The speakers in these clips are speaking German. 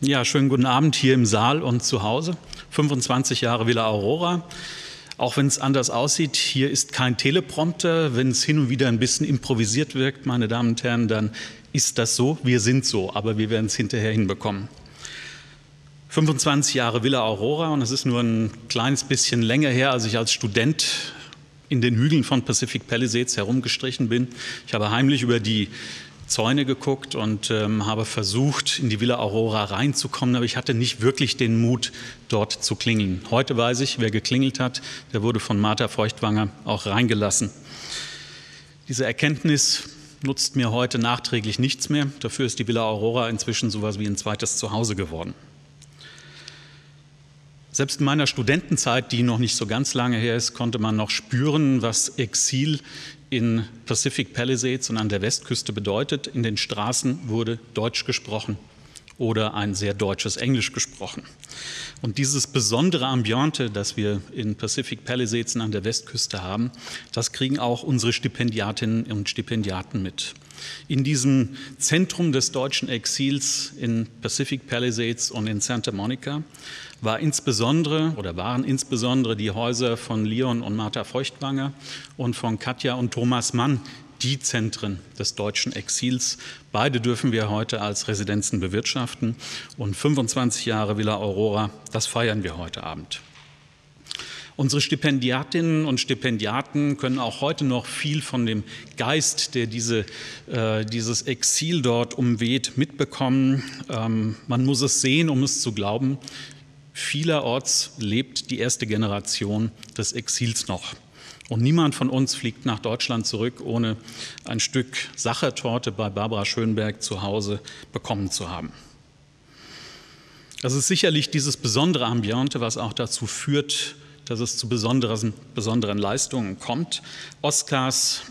Ja, schönen guten Abend hier im Saal und zu Hause. 25 Jahre Villa Aurora. Auch wenn es anders aussieht, hier ist kein Teleprompter. Wenn es hin und wieder ein bisschen improvisiert wirkt, meine Damen und Herren, dann ist das so. Wir sind so, aber wir werden es hinterher hinbekommen. 25 Jahre Villa Aurora, und es ist nur ein kleines bisschen länger her, als ich als Student in den Hügeln von Pacific Palisades herumgestrichen bin. Ich habe heimlich über die Zäune geguckt und habe versucht, in die Villa Aurora reinzukommen, aber ich hatte nicht wirklich den Mut, dort zu klingeln. Heute weiß ich, wer geklingelt hat, der wurde von Martha Feuchtwanger auch reingelassen. Diese Erkenntnis nutzt mir heute nachträglich nichts mehr. Dafür ist die Villa Aurora inzwischen sowas wie ein zweites Zuhause geworden. Selbst in meiner Studentenzeit, die noch nicht so ganz lange her ist, konnte man noch spüren, was Exil in Pacific Palisades und an der Westküste bedeutet. In den Straßen wurde Deutsch gesprochen oder ein sehr deutsches Englisch gesprochen. Und dieses besondere Ambiente, das wir in Pacific Palisades und an der Westküste haben, das kriegen auch unsere Stipendiatinnen und Stipendiaten mit. In diesem Zentrum des deutschen Exils in Pacific Palisades und in Santa Monica waren insbesondere die Häuser von Leon und Martha Feuchtwanger und von Katja und Thomas Mann die Zentren des deutschen Exils. Beide dürfen wir heute als Residenzen bewirtschaften, und 25 Jahre Villa Aurora, das feiern wir heute Abend. Unsere Stipendiatinnen und Stipendiaten können auch heute noch viel von dem Geist, der dieses Exil dort umweht, mitbekommen. Man muss es sehen, um es zu glauben. Vielerorts lebt die erste Generation des Exils noch. Und niemand von uns fliegt nach Deutschland zurück, ohne ein Stück Sachertorte bei Barbara Schönberg zu Hause bekommen zu haben. Das ist sicherlich dieses besondere Ambiente, was auch dazu führt, dass es zu besonderen Leistungen kommt. Oscars,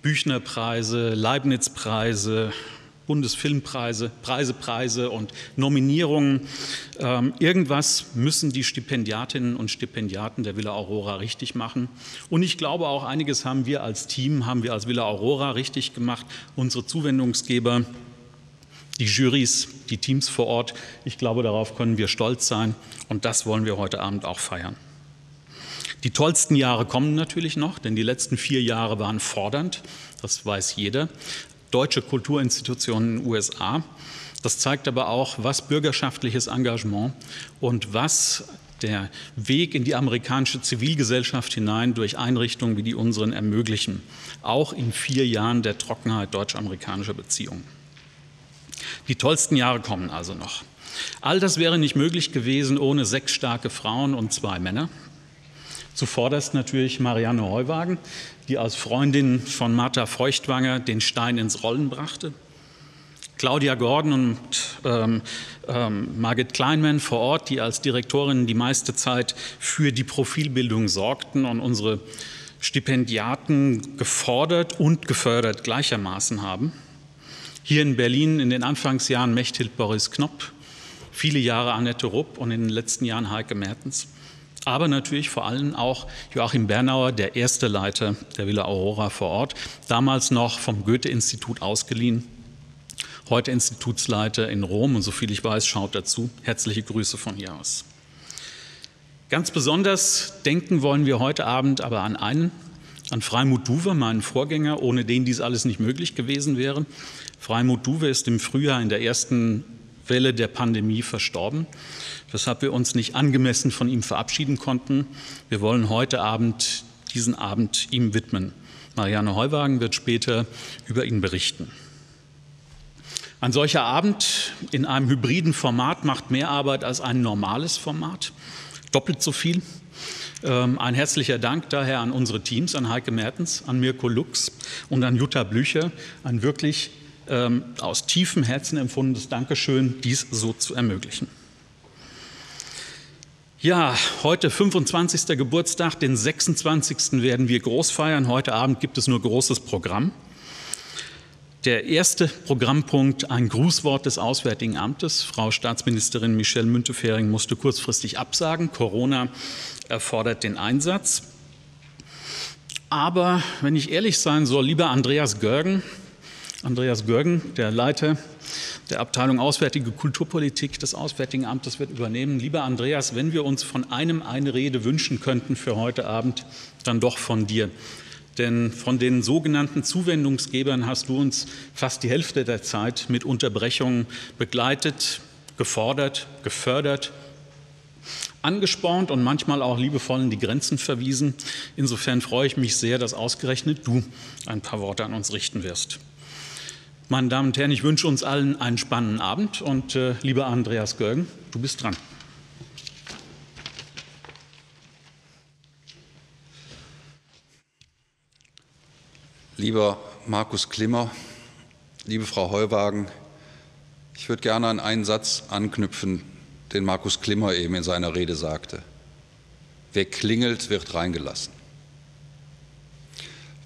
Büchnerpreise, Leibniz-Preise, Bundesfilmpreise, Preise und Nominierungen. Irgendwas müssen die Stipendiatinnen und Stipendiaten der Villa Aurora richtig machen. Und ich glaube auch, einiges haben wir als Team, als Villa Aurora richtig gemacht. Unsere Zuwendungsgeber, die Jurys, die Teams vor Ort. Ich glaube, darauf können wir stolz sein, und das wollen wir heute Abend auch feiern. Die tollsten Jahre kommen natürlich noch, denn die letzten 4 Jahre waren fordernd, das weiß jeder. Deutsche Kulturinstitutionen in den USA. Das zeigt aber auch, was bürgerschaftliches Engagement und was der Weg in die amerikanische Zivilgesellschaft hinein durch Einrichtungen wie die unseren ermöglichen, auch in 4 Jahren der Trockenheit deutsch-amerikanischer Beziehungen. Die tollsten Jahre kommen also noch. All das wäre nicht möglich gewesen ohne 6 starke Frauen und 2 Männer. Zuvorderst natürlich Marianne Heuwagen, die als Freundin von Martha Feuchtwanger den Stein ins Rollen brachte. Claudia Gordon und Margit Kleinman vor Ort, die als Direktorinnen die meiste Zeit für die Profilbildung sorgten und unsere Stipendiaten gefordert und gefördert gleichermaßen haben. Hier in Berlin in den Anfangsjahren Mechthild Boris Knopp, viele Jahre Annette Rupp und in den letzten Jahren Heike Mertens. Aber natürlich vor allem auch Joachim Bernauer, der erste Leiter der Villa Aurora vor Ort, damals noch vom Goethe-Institut ausgeliehen, heute Institutsleiter in Rom, und soviel ich weiß, schaut dazu. Herzliche Grüße von hier aus. Ganz besonders denken wollen wir heute Abend aber an Freimut Duwe, meinen Vorgänger, ohne den dies alles nicht möglich gewesen wäre. Freimut Duwe ist im Frühjahr in der ersten Welle der Pandemie verstorben, weshalb wir uns nicht angemessen von ihm verabschieden konnten. Wir wollen heute Abend diesen Abend ihm widmen. Marianne Heuwagen wird später über ihn berichten. Ein solcher Abend in einem hybriden Format macht mehr Arbeit als ein normales Format, doppelt so viel. Ein herzlicher Dank daher an unsere Teams, an Heike Mertens, an Mirko Lux und an Jutta Blücher, ein wirklich aus tiefem Herzen empfundenes Dankeschön, dies so zu ermöglichen. Ja, heute 25. Geburtstag, den 26. werden wir groß feiern. Heute Abend gibt es nur großes Programm. Der erste Programmpunkt, ein Grußwort des Auswärtigen Amtes. Frau Staatsministerin Michelle Müntefering musste kurzfristig absagen. Corona erfordert den Einsatz. Aber wenn ich ehrlich sein soll, lieber Andreas Görgen, Andreas Görgen, der Leiter der Abteilung Auswärtige Kulturpolitik des Auswärtigen Amtes, wird übernehmen. Lieber Andreas, wenn wir uns von einem eine Rede wünschen könnten für heute Abend, dann doch von dir. Denn von den sogenannten Zuwendungsgebern hast du uns fast die Hälfte der Zeit mit Unterbrechungen begleitet, gefordert, gefördert, angespornt und manchmal auch liebevoll in die Grenzen verwiesen. Insofern freue ich mich sehr, dass ausgerechnet du ein paar Worte an uns richten wirst. Meine Damen und Herren, ich wünsche uns allen einen spannenden Abend und lieber Andreas Görgen, du bist dran. Lieber Markus Klimmer, liebe Frau Heuwagen, ich würde gerne an einen Satz anknüpfen, den Markus Klimmer eben in seiner Rede sagte. Wer klingelt, wird reingelassen.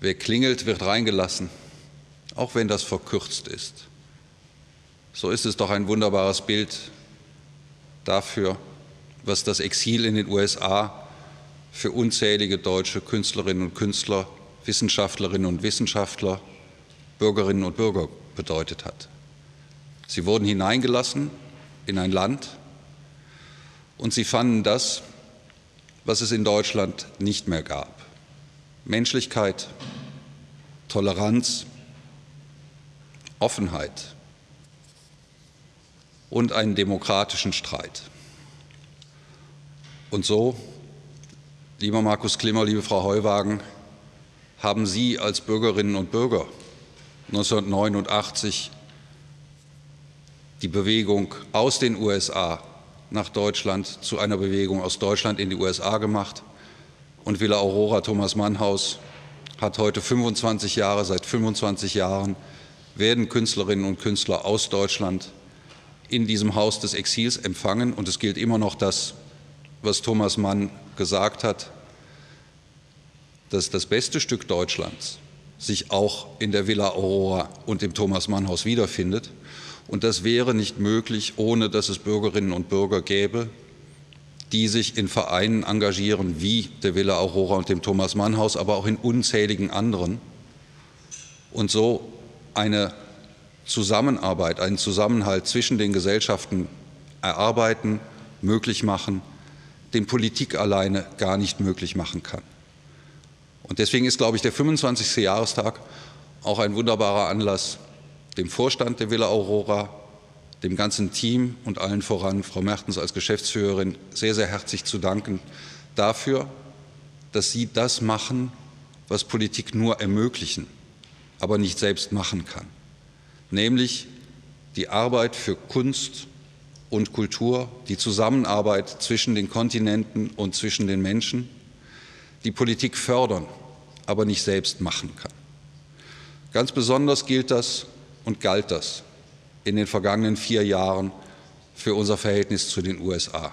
Wer klingelt, wird reingelassen, auch wenn das verkürzt ist. So ist es doch ein wunderbares Bild dafür, was das Exil in den USA für unzählige deutsche Künstlerinnen und Künstler, Wissenschaftlerinnen und Wissenschaftler, Bürgerinnen und Bürger bedeutet hat. Sie wurden hineingelassen in ein Land und sie fanden das, was es in Deutschland nicht mehr gab. Menschlichkeit, Toleranz, Offenheit und einen demokratischen Streit. Und so, lieber Markus Klimmer, liebe Frau Heuwagen, haben Sie als Bürgerinnen und Bürger 1989 die Bewegung aus den USA nach Deutschland zu einer Bewegung aus Deutschland in die USA gemacht. Und Villa Aurora Thomas Mann Haus hat heute 25 Jahre, seit 25 Jahren werden Künstlerinnen und Künstler aus Deutschland in diesem Haus des Exils empfangen. Und es gilt immer noch das, was Thomas Mann gesagt hat, dass das beste Stück Deutschlands sich auch in der Villa Aurora und im Thomas Mann Haus wiederfindet. Und das wäre nicht möglich, ohne dass es Bürgerinnen und Bürger gäbe, die sich in Vereinen engagieren, wie der Villa Aurora und dem Thomas Mann Haus, aber auch in unzähligen anderen. Und so eine Zusammenarbeit, einen Zusammenhalt zwischen den Gesellschaften erarbeiten, möglich machen, den Politik alleine gar nicht möglich machen kann. Und deswegen ist, glaube ich, der 25. Jahrestag auch ein wunderbarer Anlass, dem Vorstand der Villa Aurora, dem ganzen Team und allen voran Frau Mertens als Geschäftsführerin sehr, sehr herzlich zu danken dafür, dass Sie das machen, was Politik nur ermöglichen, aber nicht selbst machen kann. Nämlich die Arbeit für Kunst und Kultur, die Zusammenarbeit zwischen den Kontinenten und zwischen den Menschen, die Politik fördern, aber nicht selbst machen kann. Ganz besonders gilt das und galt das in den vergangenen 4 Jahren für unser Verhältnis zu den USA.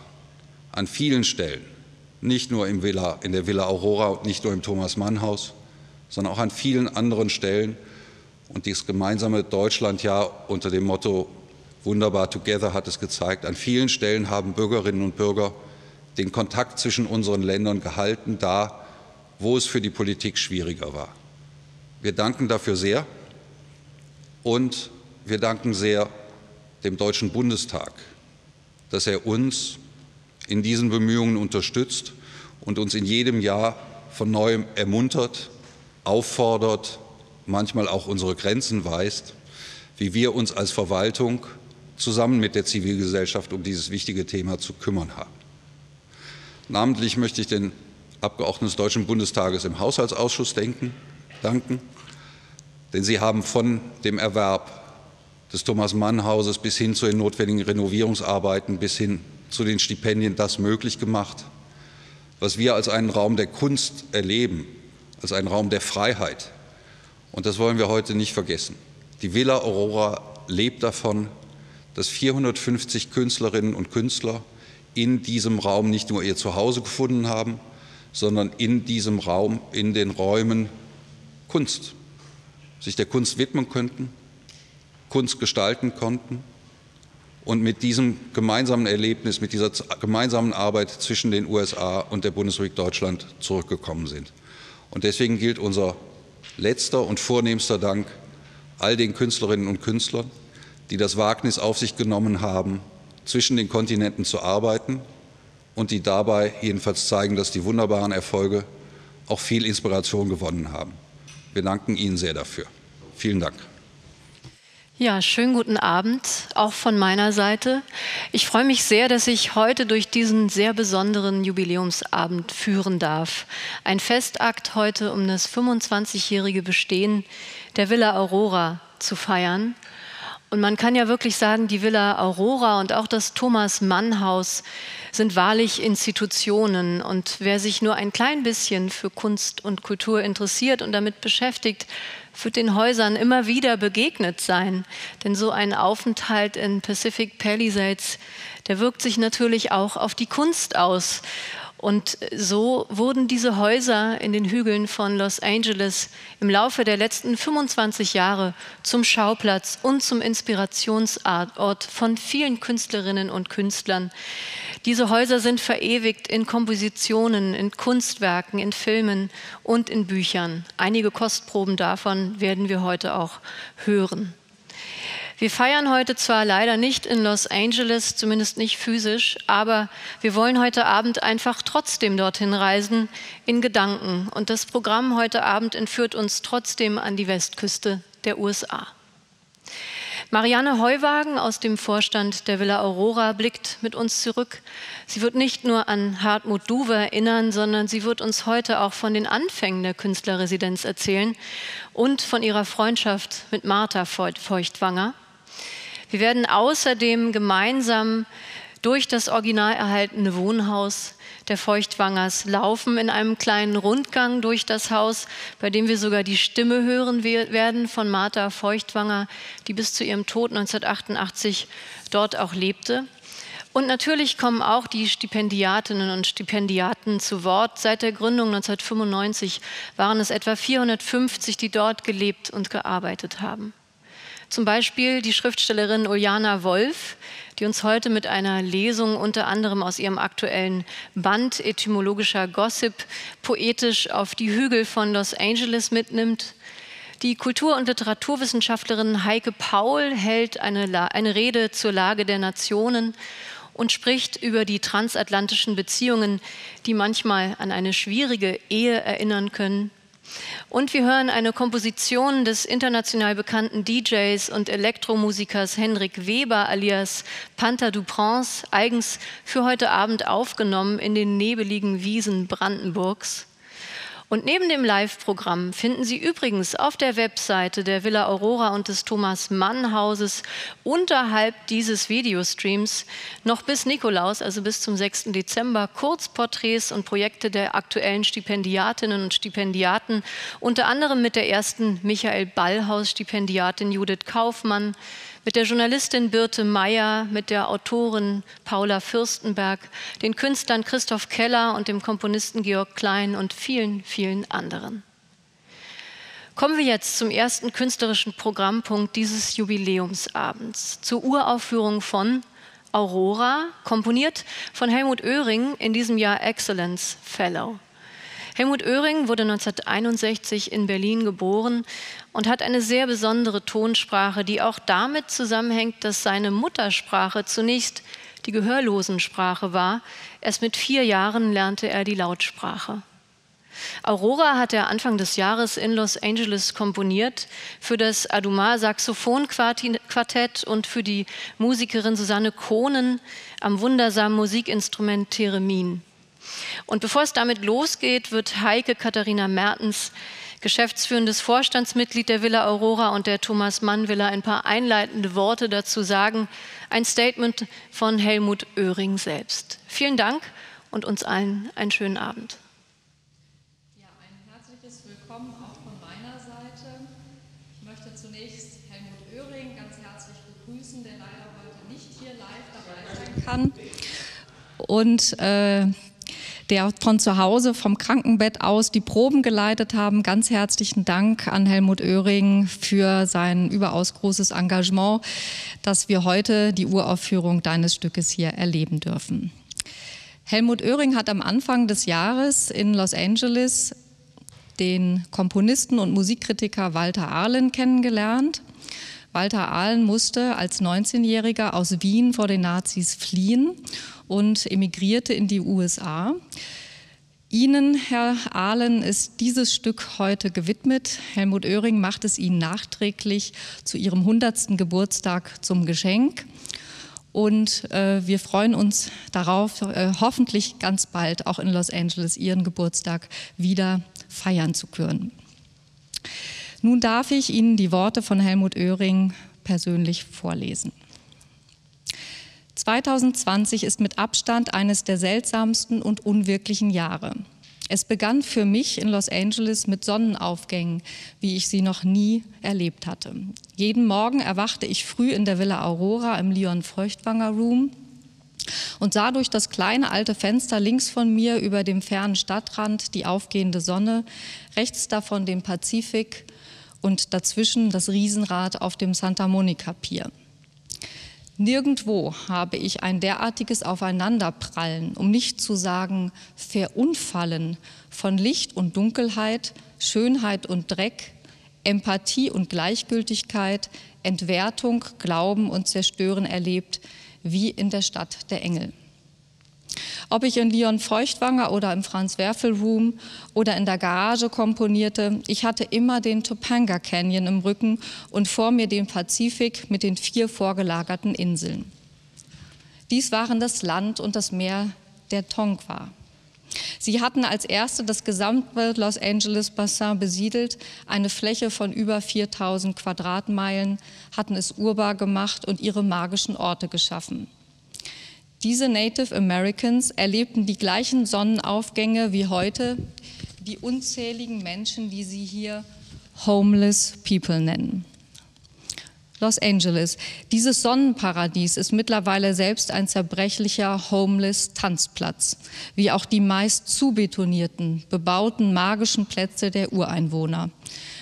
An vielen Stellen, nicht nur in der Villa Aurora und nicht nur im Thomas Mann Haus, sondern auch an vielen anderen Stellen. Und dieses gemeinsame Deutschlandjahr unter dem Motto Wunderbar Together hat es gezeigt, an vielen Stellen haben Bürgerinnen und Bürger den Kontakt zwischen unseren Ländern gehalten, da wo es für die Politik schwieriger war. Wir danken dafür sehr und wir danken sehr dem Deutschen Bundestag, dass er uns in diesen Bemühungen unterstützt und uns in jedem Jahr von Neuem ermuntert, auffordert, manchmal auch unsere Grenzen weist, wie wir uns als Verwaltung zusammen mit der Zivilgesellschaft um dieses wichtige Thema zu kümmern haben. Namentlich möchte ich den Abgeordneten des Deutschen Bundestages im Haushaltsausschuss danken, denn sie haben von dem Erwerb des Thomas Mann Hauses bis hin zu den notwendigen Renovierungsarbeiten, bis hin zu den Stipendien das möglich gemacht, was wir als einen Raum der Kunst erleben, als einen Raum der Freiheit. Und das wollen wir heute nicht vergessen. Die Villa Aurora lebt davon, dass 450 Künstlerinnen und Künstler in diesem Raum nicht nur ihr Zuhause gefunden haben, sondern in diesem Raum, in den Räumen Kunst, sich der Kunst widmen könnten, Kunst gestalten konnten und mit diesem gemeinsamen Erlebnis, mit dieser gemeinsamen Arbeit zwischen den USA und der Bundesrepublik Deutschland zurückgekommen sind. Und deswegen gilt unser letzter und vornehmster Dank all den Künstlerinnen und Künstlern, die das Wagnis auf sich genommen haben, zwischen den Kontinenten zu arbeiten und die dabei jedenfalls zeigen, dass die wunderbaren Erfolge auch viel Inspiration gewonnen haben. Wir danken Ihnen sehr dafür. Vielen Dank. Ja, schönen guten Abend, auch von meiner Seite. Ich freue mich sehr, dass ich heute durch diesen sehr besonderen Jubiläumsabend führen darf. Ein Festakt heute, um das 25-jährige Bestehen der Villa Aurora zu feiern. Und man kann ja wirklich sagen, die Villa Aurora und auch das Thomas-Mann-Haus sind wahrlich Institutionen. Und wer sich nur ein klein bisschen für Kunst und Kultur interessiert und damit beschäftigt, wird den Häusern immer wieder begegnet sein. Denn so ein Aufenthalt in Pacific Palisades, der wirkt sich natürlich auch auf die Kunst aus. Und so wurden diese Häuser in den Hügeln von Los Angeles im Laufe der letzten 25 Jahre zum Schauplatz und zum Inspirationsort von vielen Künstlerinnen und Künstlern. Diese Häuser sind verewigt in Kompositionen, in Kunstwerken, in Filmen und in Büchern. Einige Kostproben davon werden wir heute auch hören. Wir feiern heute zwar leider nicht in Los Angeles, zumindest nicht physisch, aber wir wollen heute Abend einfach trotzdem dorthin reisen, in Gedanken. Und das Programm heute Abend entführt uns trotzdem an die Westküste der USA. Marianne Heuwagen aus dem Vorstand der Villa Aurora blickt mit uns zurück. Sie wird nicht nur an Hartmut Duwe erinnern, sondern sie wird uns heute auch von den Anfängen der Künstlerresidenz erzählen und von ihrer Freundschaft mit Martha Feuchtwanger. Wir werden außerdem gemeinsam durch das original erhaltene Wohnhaus der Feuchtwangers laufen in einem kleinen Rundgang durch das Haus, bei dem wir sogar die Stimme hören werden von Martha Feuchtwanger, die bis zu ihrem Tod 1988 dort auch lebte. Und natürlich kommen auch die Stipendiatinnen und Stipendiaten zu Wort. Seit der Gründung 1995 waren es etwa 450, die dort gelebt und gearbeitet haben. Zum Beispiel die Schriftstellerin Uljana Wolf, die uns heute mit einer Lesung unter anderem aus ihrem aktuellen Band Etymologischer Gossip poetisch auf die Hügel von Los Angeles mitnimmt. Die Kultur- und Literaturwissenschaftlerin Heike Paul hält eine Rede zur Lage der Nationen und spricht über die transatlantischen Beziehungen, die manchmal an eine schwierige Ehe erinnern können. Und wir hören eine Komposition des international bekannten DJs und Elektromusikers Henrik Weber alias Panther du Prince, eigens für heute Abend aufgenommen in den nebeligen Wiesen Brandenburgs. Und neben dem Live-Programm finden Sie übrigens auf der Webseite der Villa Aurora und des Thomas-Mann-Hauses unterhalb dieses Videostreams noch bis Nikolaus, also bis zum 6. Dezember, Kurzporträts und Projekte der aktuellen Stipendiatinnen und Stipendiaten, unter anderem mit der ersten Michael-Ballhaus-Stipendiatin Judith Kaufmann, mit der Journalistin Birte Meyer, mit der Autorin Paula Fürstenberg, den Künstlern Christoph Keller und dem Komponisten Georg Klein und vielen, vielen anderen. Kommen wir jetzt zum ersten künstlerischen Programmpunkt dieses Jubiläumsabends, zur Uraufführung von Aurora, komponiert von Helmut Oehring, in diesem Jahr Excellence Fellow. Helmut Oehring wurde 1961 in Berlin geboren und hat eine sehr besondere Tonsprache, die auch damit zusammenhängt, dass seine Muttersprache zunächst die Gehörlosensprache war. Erst mit 4 Jahren lernte er die Lautsprache. Aurora hat er Anfang des Jahres in Los Angeles komponiert für das Adumar Saxophonquartett und für die Musikerin Susanne Kohnen am wundersamen Musikinstrument Theremin. Und bevor es damit losgeht, wird Heike Katharina Mertens, geschäftsführendes Vorstandsmitglied der Villa Aurora und der Thomas-Mann-Villa, ein paar einleitende Worte dazu sagen. Ein Statement von Helmut Oehring selbst. Vielen Dank und uns allen einen schönen Abend. Ja, ein herzliches Willkommen auch von meiner Seite. Ich möchte zunächst Helmut Oehring ganz herzlich begrüßen, der leider heute nicht hier live dabei sein kann. Und der von zu Hause, vom Krankenbett aus die Proben geleitet haben. Ganz herzlichen Dank an Helmut Oehring für sein überaus großes Engagement, dass wir heute die Uraufführung deines Stückes hier erleben dürfen. Helmut Oehring hat am Anfang des Jahres in Los Angeles den Komponisten und Musikkritiker Walter Arlen kennengelernt. Walter Ahlen musste als 19-Jähriger aus Wien vor den Nazis fliehen und emigrierte in die USA. Ihnen, Herr Ahlen, ist dieses Stück heute gewidmet. Helmut Oehring macht es Ihnen nachträglich zu Ihrem 100. Geburtstag zum Geschenk. Und wir freuen uns darauf, hoffentlich ganz bald auch in Los Angeles Ihren Geburtstag wieder feiern zu können. Nun darf ich Ihnen die Worte von Helmut Oehring persönlich vorlesen. 2020 ist mit Abstand eines der seltsamsten und unwirklichen Jahre. Es begann für mich in Los Angeles mit Sonnenaufgängen, wie ich sie noch nie erlebt hatte. Jeden Morgen erwachte ich früh in der Villa Aurora im Leon Feuchtwanger Room und sah durch das kleine alte Fenster links von mir über dem fernen Stadtrand die aufgehende Sonne, rechts davon den Pazifik und dazwischen das Riesenrad auf dem Santa Monica Pier. Nirgendwo habe ich ein derartiges Aufeinanderprallen, um nicht zu sagen Verunfallen von Licht und Dunkelheit, Schönheit und Dreck, Empathie und Gleichgültigkeit, Entwertung, Glauben und Zerstören erlebt, wie in der Stadt der Engel. Ob ich in Leon Feuchtwanger oder im Franz-Werfel-Room oder in der Garage komponierte, ich hatte immer den Topanga Canyon im Rücken und vor mir den Pazifik mit den 4 vorgelagerten Inseln. Dies waren das Land und das Meer der Tonga. Sie hatten als erste das gesamte Los Angeles Bassin besiedelt, eine Fläche von über 4000 Quadratmeilen, hatten es urbar gemacht und ihre magischen Orte geschaffen. Diese Native Americans erlebten die gleichen Sonnenaufgänge wie heute die unzähligen Menschen, die sie hier Homeless People nennen. Los Angeles, dieses Sonnenparadies ist mittlerweile selbst ein zerbrechlicher Homeless-Tanzplatz, wie auch die meist zubetonierten, bebauten, magischen Plätze der Ureinwohner.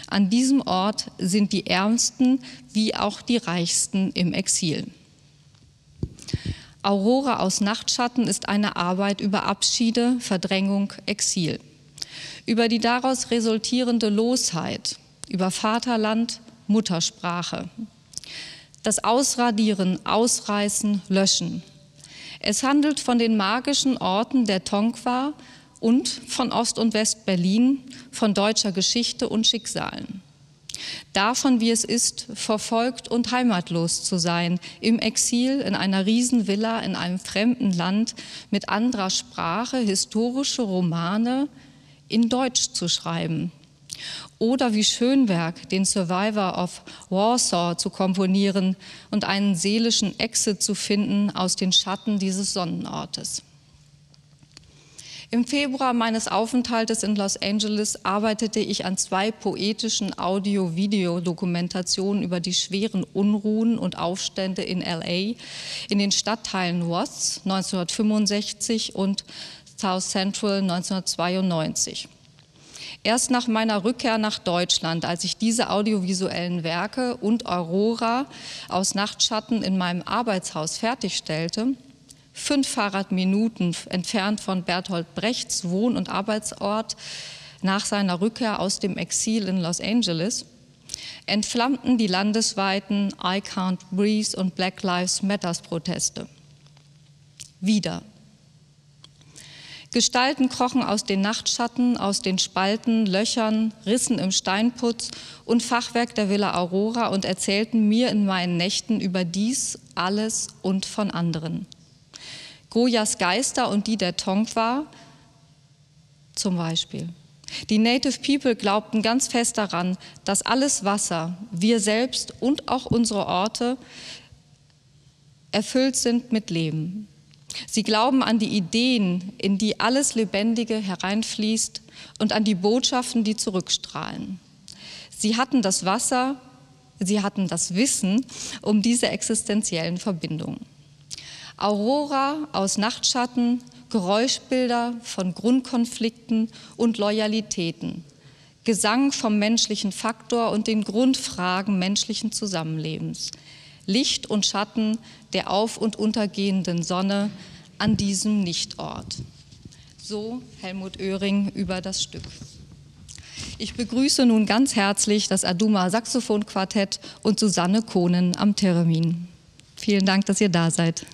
An diesem Ort sind die Ärmsten wie auch die Reichsten im Exil. Aurora aus Nachtschatten ist eine Arbeit über Abschiede, Verdrängung, Exil, über die daraus resultierende Losheit, über Vaterland, Muttersprache, das Ausradieren, Ausreißen, Löschen. Es handelt von den magischen Orten der Tonga und von Ost- und West-Berlin, von deutscher Geschichte und Schicksalen. Davon, wie es ist, verfolgt und heimatlos zu sein, im Exil, in einer Riesenvilla, in einem fremden Land, mit anderer Sprache, historische Romane in Deutsch zu schreiben. Oder wie Schönberg, den Survivor of Warsaw zu komponieren und einen seelischen Exit zu finden aus den Schatten dieses Sonnenortes. Im Februar meines Aufenthaltes in Los Angeles arbeitete ich an 2 poetischen Audio-Video-Dokumentationen über die schweren Unruhen und Aufstände in LA, in den Stadtteilen Watts 1965 und South Central 1992. Erst nach meiner Rückkehr nach Deutschland, als ich diese audiovisuellen Werke und Aurora aus Nachtschatten in meinem Arbeitshaus fertigstellte, 5 Fahrradminuten entfernt von Bertolt Brechts Wohn- und Arbeitsort nach seiner Rückkehr aus dem Exil in Los Angeles, entflammten die landesweiten I Can't Breathe und Black Lives Matters Proteste. Wieder. Gestalten krochen aus den Nachtschatten, aus den Spalten, Löchern, Rissen im Steinputz und Fachwerk der Villa Aurora und erzählten mir in meinen Nächten über dies, alles und von anderen. Goyas Geister und die der Tonga zum Beispiel. Die Native People glaubten ganz fest daran, dass alles Wasser, wir selbst und auch unsere Orte erfüllt sind mit Leben. Sie glauben an die Ideen, in die alles Lebendige hereinfließt und an die Botschaften, die zurückstrahlen. Sie hatten das Wasser, sie hatten das Wissen um diese existenziellen Verbindungen. Aurora aus Nachtschatten, Geräuschbilder von Grundkonflikten und Loyalitäten, Gesang vom menschlichen Faktor und den Grundfragen menschlichen Zusammenlebens, Licht und Schatten der auf- und untergehenden Sonne an diesem Nichtort. So Helmut Oehring über das Stück. Ich begrüße nun ganz herzlich das Aduma Saxophon-Quartett und Susanne Kohnen am Theremin. Vielen Dank, dass ihr da seid.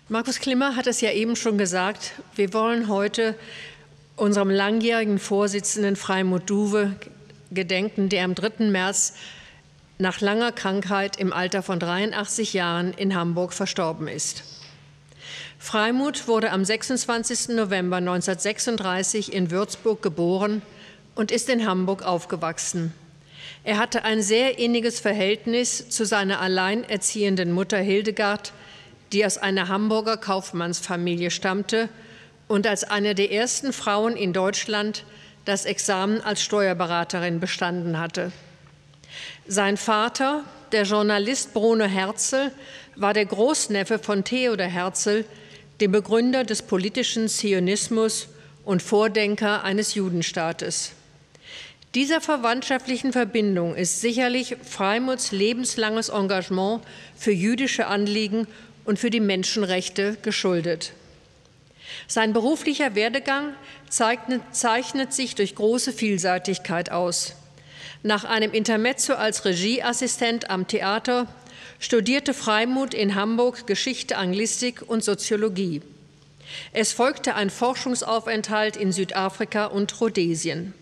Markus Klimmer hat es ja eben schon gesagt, wir wollen heute unserem langjährigen Vorsitzenden Freimut Duwe gedenken, der am 3. März nach langer Krankheit im Alter von 83 Jahren in Hamburg verstorben ist. Freimut wurde am 26. November 1936 in Würzburg geboren und ist in Hamburg aufgewachsen. Er hatte ein sehr inniges Verhältnis zu seiner alleinerziehenden Mutter Hildegard, die aus einer Hamburger Kaufmannsfamilie stammte und als eine der ersten Frauen in Deutschland das Examen als Steuerberaterin bestanden hatte. Sein Vater, der Journalist Bruno Herzl, war der Großneffe von Theodor Herzl, dem Begründer des politischen Zionismus und Vordenker eines Judenstaates. Dieser verwandtschaftlichen Verbindung ist sicherlich Freimuts lebenslanges Engagement für jüdische Anliegen und für die Menschenrechte geschuldet. Sein beruflicher Werdegang zeichnet sich durch große Vielseitigkeit aus. Nach einem Intermezzo als Regieassistent am Theater studierte Freimut in Hamburg Geschichte, Anglistik und Soziologie. Es folgte ein Forschungsaufenthalt in Südafrika und Rhodesien.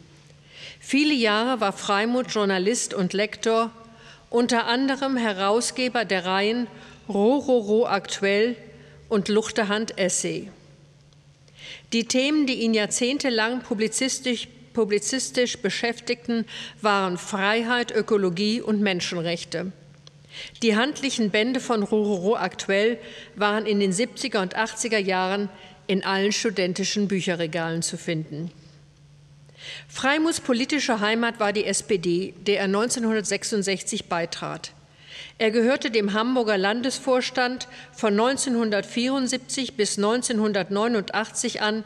Viele Jahre war Freimut Journalist und Lektor, unter anderem Herausgeber der Reihen Rororo aktuell und Luchterhand Essay. Die Themen, die ihn jahrzehntelang publizistisch beschäftigten, waren Freiheit, Ökologie und Menschenrechte. Die handlichen Bände von Rororo aktuell waren in den 70er und 80er Jahren in allen studentischen Bücherregalen zu finden. Freimuts politische Heimat war die SPD, der er 1966 beitrat. Er gehörte dem Hamburger Landesvorstand von 1974 bis 1989 an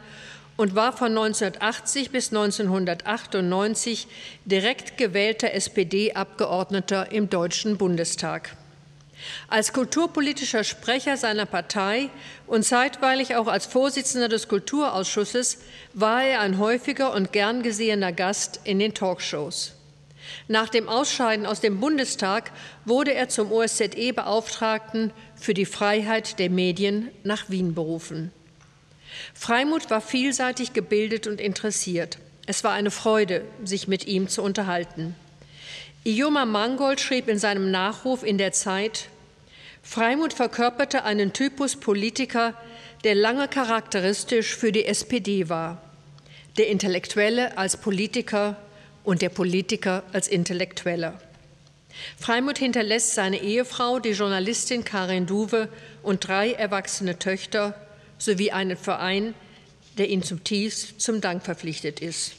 und war von 1980 bis 1998 direkt gewählter SPD-Abgeordneter im Deutschen Bundestag. Als kulturpolitischer Sprecher seiner Partei und zeitweilig auch als Vorsitzender des Kulturausschusses war er ein häufiger und gern gesehener Gast in den Talkshows. Nach dem Ausscheiden aus dem Bundestag wurde er zum OSZE-Beauftragten für die Freiheit der Medien nach Wien berufen. Freimut war vielseitig gebildet und interessiert. Es war eine Freude, sich mit ihm zu unterhalten. Ioma Mangold schrieb in seinem Nachruf in der Zeit: Freimut verkörperte einen Typus Politiker, der lange charakteristisch für die SPD war. Der Intellektuelle als Politiker und der Politiker als Intellektueller. Freimut hinterlässt seine Ehefrau, die Journalistin Karin Duwe, und 3 erwachsene Töchter sowie einen Verein, der ihm zutiefst zum Dank verpflichtet ist.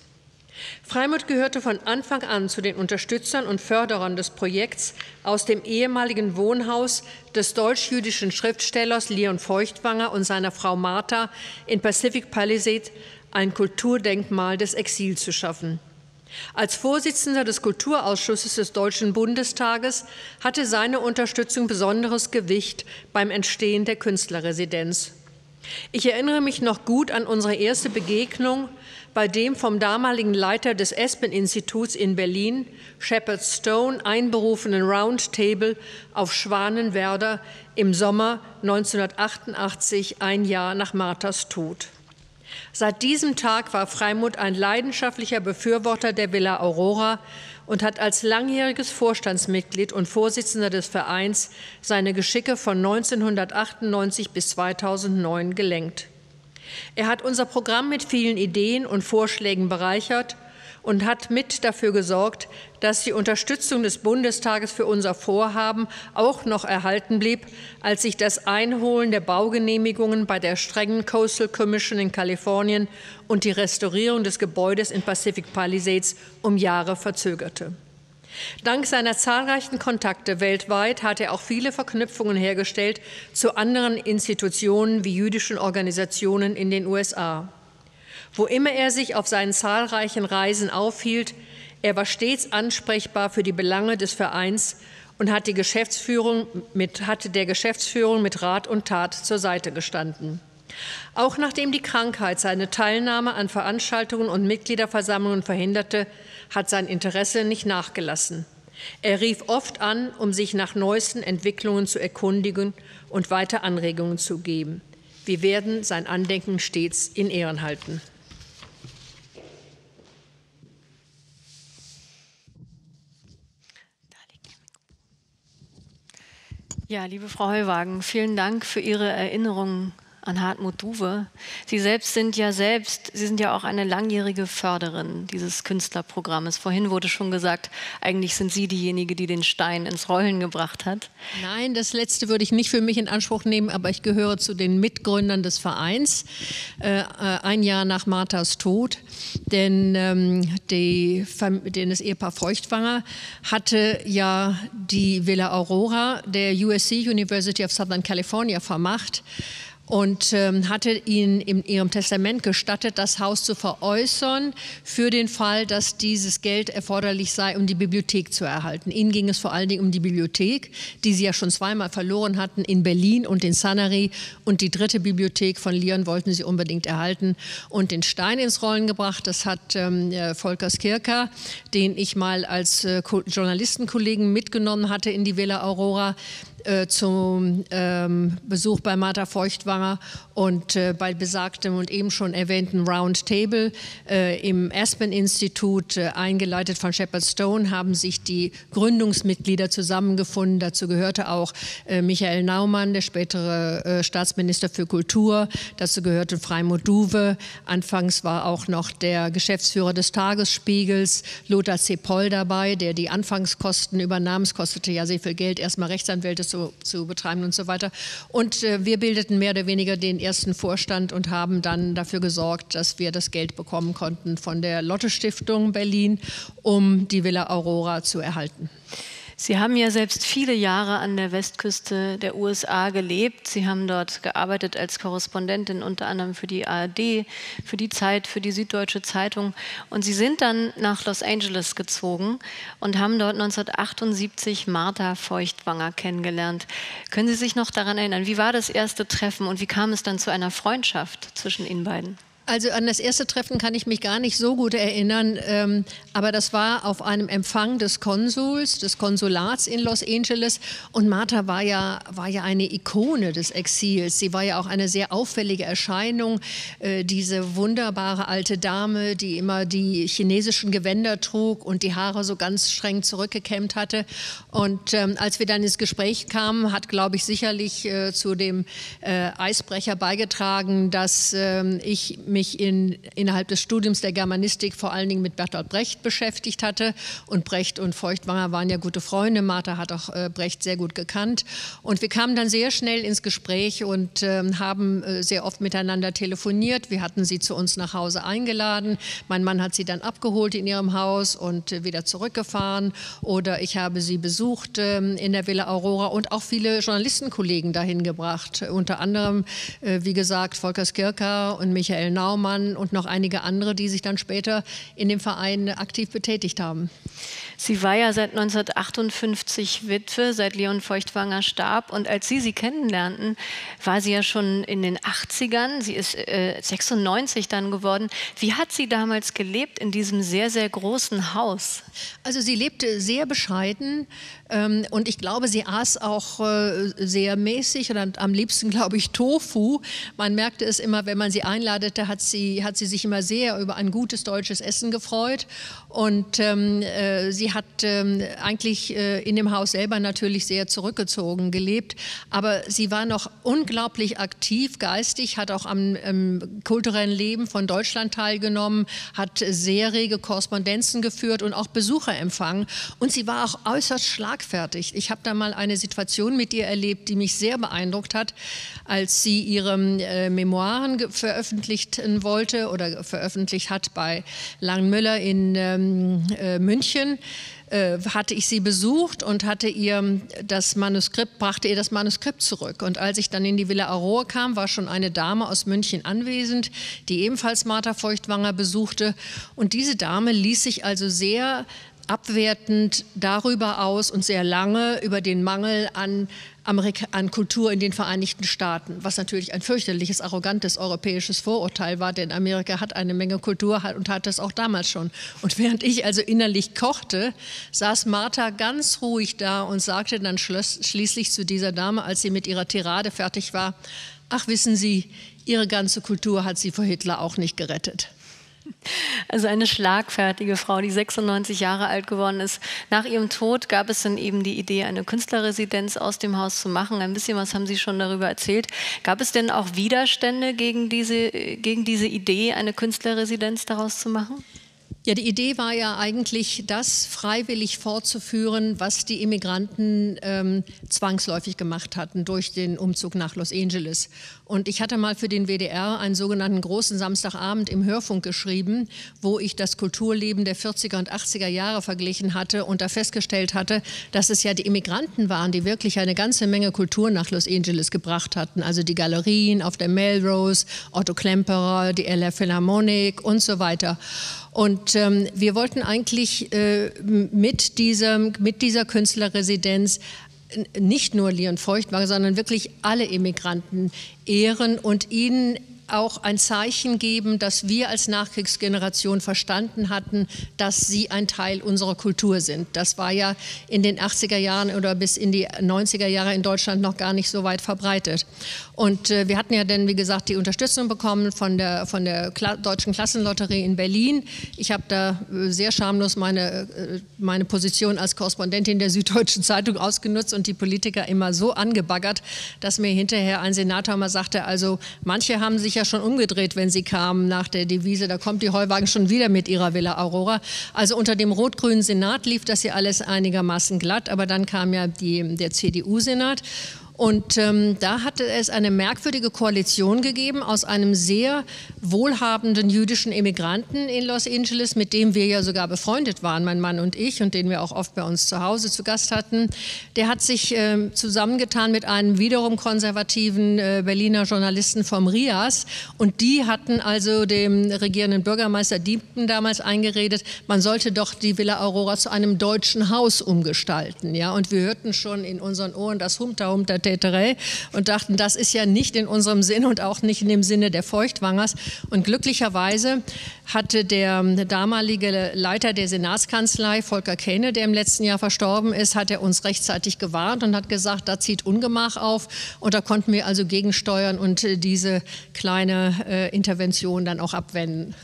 Freimut gehörte von Anfang an zu den Unterstützern und Förderern des Projekts aus dem ehemaligen Wohnhaus des deutsch-jüdischen Schriftstellers Leon Feuchtwanger und seiner Frau Martha in Pacific Palisades ein Kulturdenkmal des Exils zu schaffen. Als Vorsitzender des Kulturausschusses des Deutschen Bundestages hatte seine Unterstützung besonderes Gewicht beim Entstehen der Künstlerresidenz. Ich erinnere mich noch gut an unsere erste Begegnung bei dem vom damaligen Leiter des Espen-Instituts in Berlin, Shepard Stone, einberufenen Roundtable auf Schwanenwerder im Sommer 1988, ein Jahr nach Marthas Tod. Seit diesem Tag war Freimut ein leidenschaftlicher Befürworter der Villa Aurora und hat als langjähriges Vorstandsmitglied und Vorsitzender des Vereins seine Geschicke von 1998 bis 2009 gelenkt. Er hat unser Programm mit vielen Ideen und Vorschlägen bereichert und hat mit dafür gesorgt, dass die Unterstützung des Bundestages für unser Vorhaben auch noch erhalten blieb, als sich das Einholen der Baugenehmigungen bei der strengen Coastal Commission in Kalifornien und die Restaurierung des Gebäudes in Pacific Palisades um Jahre verzögerte. Dank seiner zahlreichen Kontakte weltweit hat er auch viele Verknüpfungen hergestellt zu anderen Institutionen wie jüdischen Organisationen in den USA. Wo immer er sich auf seinen zahlreichen Reisen aufhielt, er war stets ansprechbar für die Belange des Vereins und hat der Geschäftsführung mit Rat und Tat zur Seite gestanden. Auch nachdem die Krankheit seine Teilnahme an Veranstaltungen und Mitgliederversammlungen verhinderte, hat sein Interesse nicht nachgelassen. Er rief oft an, um sich nach neuesten Entwicklungen zu erkundigen und weiter Anregungen zu geben. Wir werden sein Andenken stets in Ehren halten. Ja, liebe Frau Heuwagen, vielen Dank für Ihre Erinnerungen an Hartmut Duwe. Sie sind ja auch eine langjährige Förderin dieses Künstlerprogrammes. Vorhin wurde schon gesagt, eigentlich sind Sie diejenige, die den Stein ins Rollen gebracht hat. Nein, das Letzte würde ich nicht für mich in Anspruch nehmen, aber ich gehöre zu den Mitgründern des Vereins, ein Jahr nach Marthas Tod. Denn das Ehepaar Feuchtwanger hatte ja die Villa Aurora der USC, University of Southern California, vermacht und hatte ihnen in ihrem Testament gestattet, das Haus zu veräußern für den Fall, dass dieses Geld erforderlich sei, um die Bibliothek zu erhalten. Ihnen ging es vor allen Dingen um die Bibliothek, die sie ja schon zweimal verloren hatten, in Berlin und in Sanary. Und die dritte Bibliothek von Lyon wollten sie unbedingt erhalten und den Stein ins Rollen gebracht. Das hat Volker Skirka, den ich mal als Journalistenkollegen mitgenommen hatte in die Villa Aurora, zum Besuch bei Martha Feuchtwanger und bei besagtem und eben schon erwähnten Round Table im Aspen-Institut, eingeleitet von Shepard Stone, haben sich die Gründungsmitglieder zusammengefunden. Dazu gehörte auch Michael Naumann, der spätere Staatsminister für Kultur. Dazu gehörte Freimut Duwe. Anfangs war auch noch der Geschäftsführer des Tagesspiegels, Lothar C. Poll, dabei, der die Anfangskosten übernahm. Es kostete ja sehr viel Geld, erstmal Rechtsanwälte zu betreiben und so weiter. Und wir bildeten mehr oder weniger den ersten Vorstand und haben dann dafür gesorgt, dass wir das Geld bekommen konnten von der Lotte-Stiftung Berlin, um die Villa Aurora zu erhalten. Sie haben ja selbst viele Jahre an der Westküste der USA gelebt. Sie haben dort gearbeitet als Korrespondentin, unter anderem für die ARD, für die Zeit, für die Süddeutsche Zeitung. Und Sie sind dann nach Los Angeles gezogen und haben dort 1978 Martha Feuchtwanger kennengelernt. Können Sie sich noch daran erinnern, wie war das erste Treffen und wie kam es dann zu einer Freundschaft zwischen Ihnen beiden? Also an das erste Treffen kann ich mich gar nicht so gut erinnern, aber das war auf einem Empfang des Konsulats in Los Angeles. Und Martha war ja eine Ikone des Exils. Sie war ja auch eine sehr auffällige Erscheinung, diese wunderbare alte Dame, die immer die chinesischen Gewänder trug und die Haare so ganz streng zurückgekämmt hatte. Und als wir dann ins Gespräch kamen, hat, glaube ich, sicherlich zu dem Eisbrecher beigetragen, dass ich mich innerhalb des Studiums der Germanistik vor allen Dingen mit Bertolt Brecht beschäftigt hatte. Und Brecht und Feuchtwanger waren ja gute Freunde. Martha hat auch Brecht sehr gut gekannt. Und wir kamen dann sehr schnell ins Gespräch und haben sehr oft miteinander telefoniert. Wir hatten sie zu uns nach Hause eingeladen. Mein Mann hat sie dann abgeholt in ihrem Haus und wieder zurückgefahren. Oder ich habe sie besucht in der Villa Aurora und auch viele Journalistenkollegen dahin gebracht. Unter anderem, wie gesagt, Volker Skirka und Michael Naumann und noch einige andere, die sich dann später in dem Verein aktiv betätigt haben. Sie war ja seit 1958 Witwe, seit Leon Feuchtwanger starb. Und als Sie kennenlernten, war sie ja schon in den 80ern. Sie ist 96 dann geworden. Wie hat sie damals gelebt in diesem sehr, sehr großen Haus? Also sie lebte sehr bescheiden und ich glaube, sie aß auch sehr mäßig und am liebsten, glaube ich, Tofu. Man merkte es immer, wenn man sie einladete, hat sie sich immer sehr über ein gutes deutsches Essen gefreut. Und sie hat eigentlich in dem Haus selber natürlich sehr zurückgezogen gelebt, aber sie war noch unglaublich aktiv, geistig, hat auch am kulturellen Leben von Deutschland teilgenommen, hat sehr rege Korrespondenzen geführt und auch Besucher empfangen. Und sie war auch äußerst schlagfertig. Ich habe da mal eine Situation mit ihr erlebt, die mich sehr beeindruckt hat, als sie ihre Memoiren veröffentlichen wollte oder veröffentlicht hat bei Langenmüller in München. Hatte ich sie besucht und brachte ihr das Manuskript zurück. Und als ich dann in die Villa Aurora kam, war schon eine Dame aus München anwesend, die ebenfalls Martha Feuchtwanger besuchte. Und diese Dame ließ sich also sehr abwertend darüber aus und sehr lange über den Mangel an Kultur in den Vereinigten Staaten, was natürlich ein fürchterliches, arrogantes europäisches Vorurteil war, denn Amerika hat eine Menge Kultur und hat das auch damals schon. Und während ich also innerlich kochte, saß Martha ganz ruhig da und sagte dann schließlich zu dieser Dame, als sie mit ihrer Tirade fertig war: ach wissen Sie, Ihre ganze Kultur hat Sie vor Hitler auch nicht gerettet. Also eine schlagfertige Frau, die 96 Jahre alt geworden ist. Nach ihrem Tod gab es dann eben die Idee, eine Künstlerresidenz aus dem Haus zu machen. Ein bisschen was haben Sie schon darüber erzählt. Gab es denn auch Widerstände gegen diese Idee, eine Künstlerresidenz daraus zu machen? Ja, die Idee war ja eigentlich, das freiwillig fortzuführen, was die Immigranten zwangsläufig gemacht hatten durch den Umzug nach Los Angeles. Und ich hatte mal für den WDR einen sogenannten großen Samstagabend im Hörfunk geschrieben, wo ich das Kulturleben der 40er und 80er Jahre verglichen hatte und da festgestellt hatte, dass es ja die Immigranten waren, die wirklich eine ganze Menge Kultur nach Los Angeles gebracht hatten. Also die Galerien auf der Melrose, Otto Klemperer, die LA Philharmonic und so weiter. Und wir wollten eigentlich mit dieser Künstlerresidenz nicht nur Leon Feuchtwanger, sondern wirklich alle Immigranten ehren und ihnen auch ein Zeichen geben, dass wir als Nachkriegsgeneration verstanden hatten, dass sie ein Teil unserer Kultur sind. Das war ja in den 80er Jahren oder bis in die 90er Jahre in Deutschland noch gar nicht so weit verbreitet. Und wir hatten ja dann, wie gesagt, die Unterstützung bekommen von der Deutschen Klassenlotterie in Berlin. Ich habe da sehr schamlos meine Position als Korrespondentin der Süddeutschen Zeitung ausgenutzt und die Politiker immer so angebaggert, dass mir hinterher ein Senator mal sagte, also manche haben sich ja schon umgedreht, wenn sie kamen nach der Devise, da kommt die Heuwagen schon wieder mit ihrer Villa Aurora. Also unter dem rot-grünen Senat lief das ja alles einigermaßen glatt, aber dann kam ja der CDU-Senat. Und da hatte es eine merkwürdige Koalition gegeben aus einem sehr wohlhabenden jüdischen Immigranten in Los Angeles, mit dem wir ja sogar befreundet waren, mein Mann und ich, und den wir auch oft bei uns zu Hause zu Gast hatten. Der hat sich zusammengetan mit einem wiederum konservativen Berliner Journalisten vom RIAS. Und die hatten also dem regierenden Bürgermeister Diepken damals eingeredet, man sollte doch die Villa Aurora zu einem deutschen Haus umgestalten. Ja? Und wir hörten schon in unseren Ohren das Humter und dachten, das ist ja nicht in unserem Sinne und auch nicht in dem Sinne der Feuchtwangers. Und glücklicherweise hatte der damalige Leiter der Senatskanzlei, Volker Kähne, der im letzten Jahr verstorben ist, hat er uns rechtzeitig gewarnt und hat gesagt, da zieht Ungemach auf. Und da konnten wir also gegensteuern und diese kleine Intervention dann auch abwenden.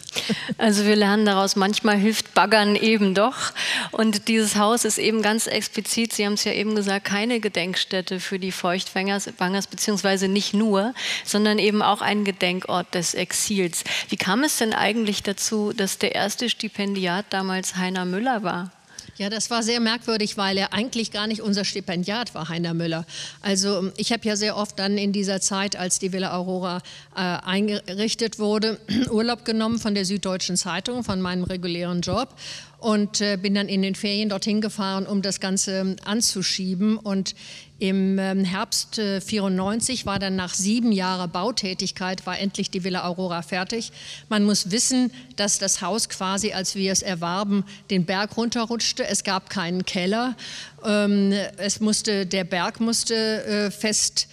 Also wir lernen daraus, manchmal hilft Baggern eben doch. Und dieses Haus ist eben ganz explizit, Sie haben es ja eben gesagt, keine Gedenkstätte für die Feuchtwangers, beziehungsweise nicht nur, sondern eben auch ein Gedenkort des Exils. Wie kam es denn eigentlich dazu, dass der erste Stipendiat damals Heiner Müller war? Ja, das war sehr merkwürdig, weil er eigentlich gar nicht unser Stipendiat war, Heiner Müller. Also ich habe ja sehr oft dann in dieser Zeit, als die Villa Aurora eingerichtet wurde, Urlaub genommen von der Süddeutschen Zeitung, von meinem regulären Job. Und bin dann in den Ferien dorthin gefahren, um das Ganze anzuschieben. Und im Herbst 94 war dann nach 7 Jahren Bautätigkeit, war endlich die Villa Aurora fertig. Man muss wissen, dass das Haus quasi, als wir es erwarben, den Berg runterrutschte. Es gab keinen Keller. Der Berg musste fest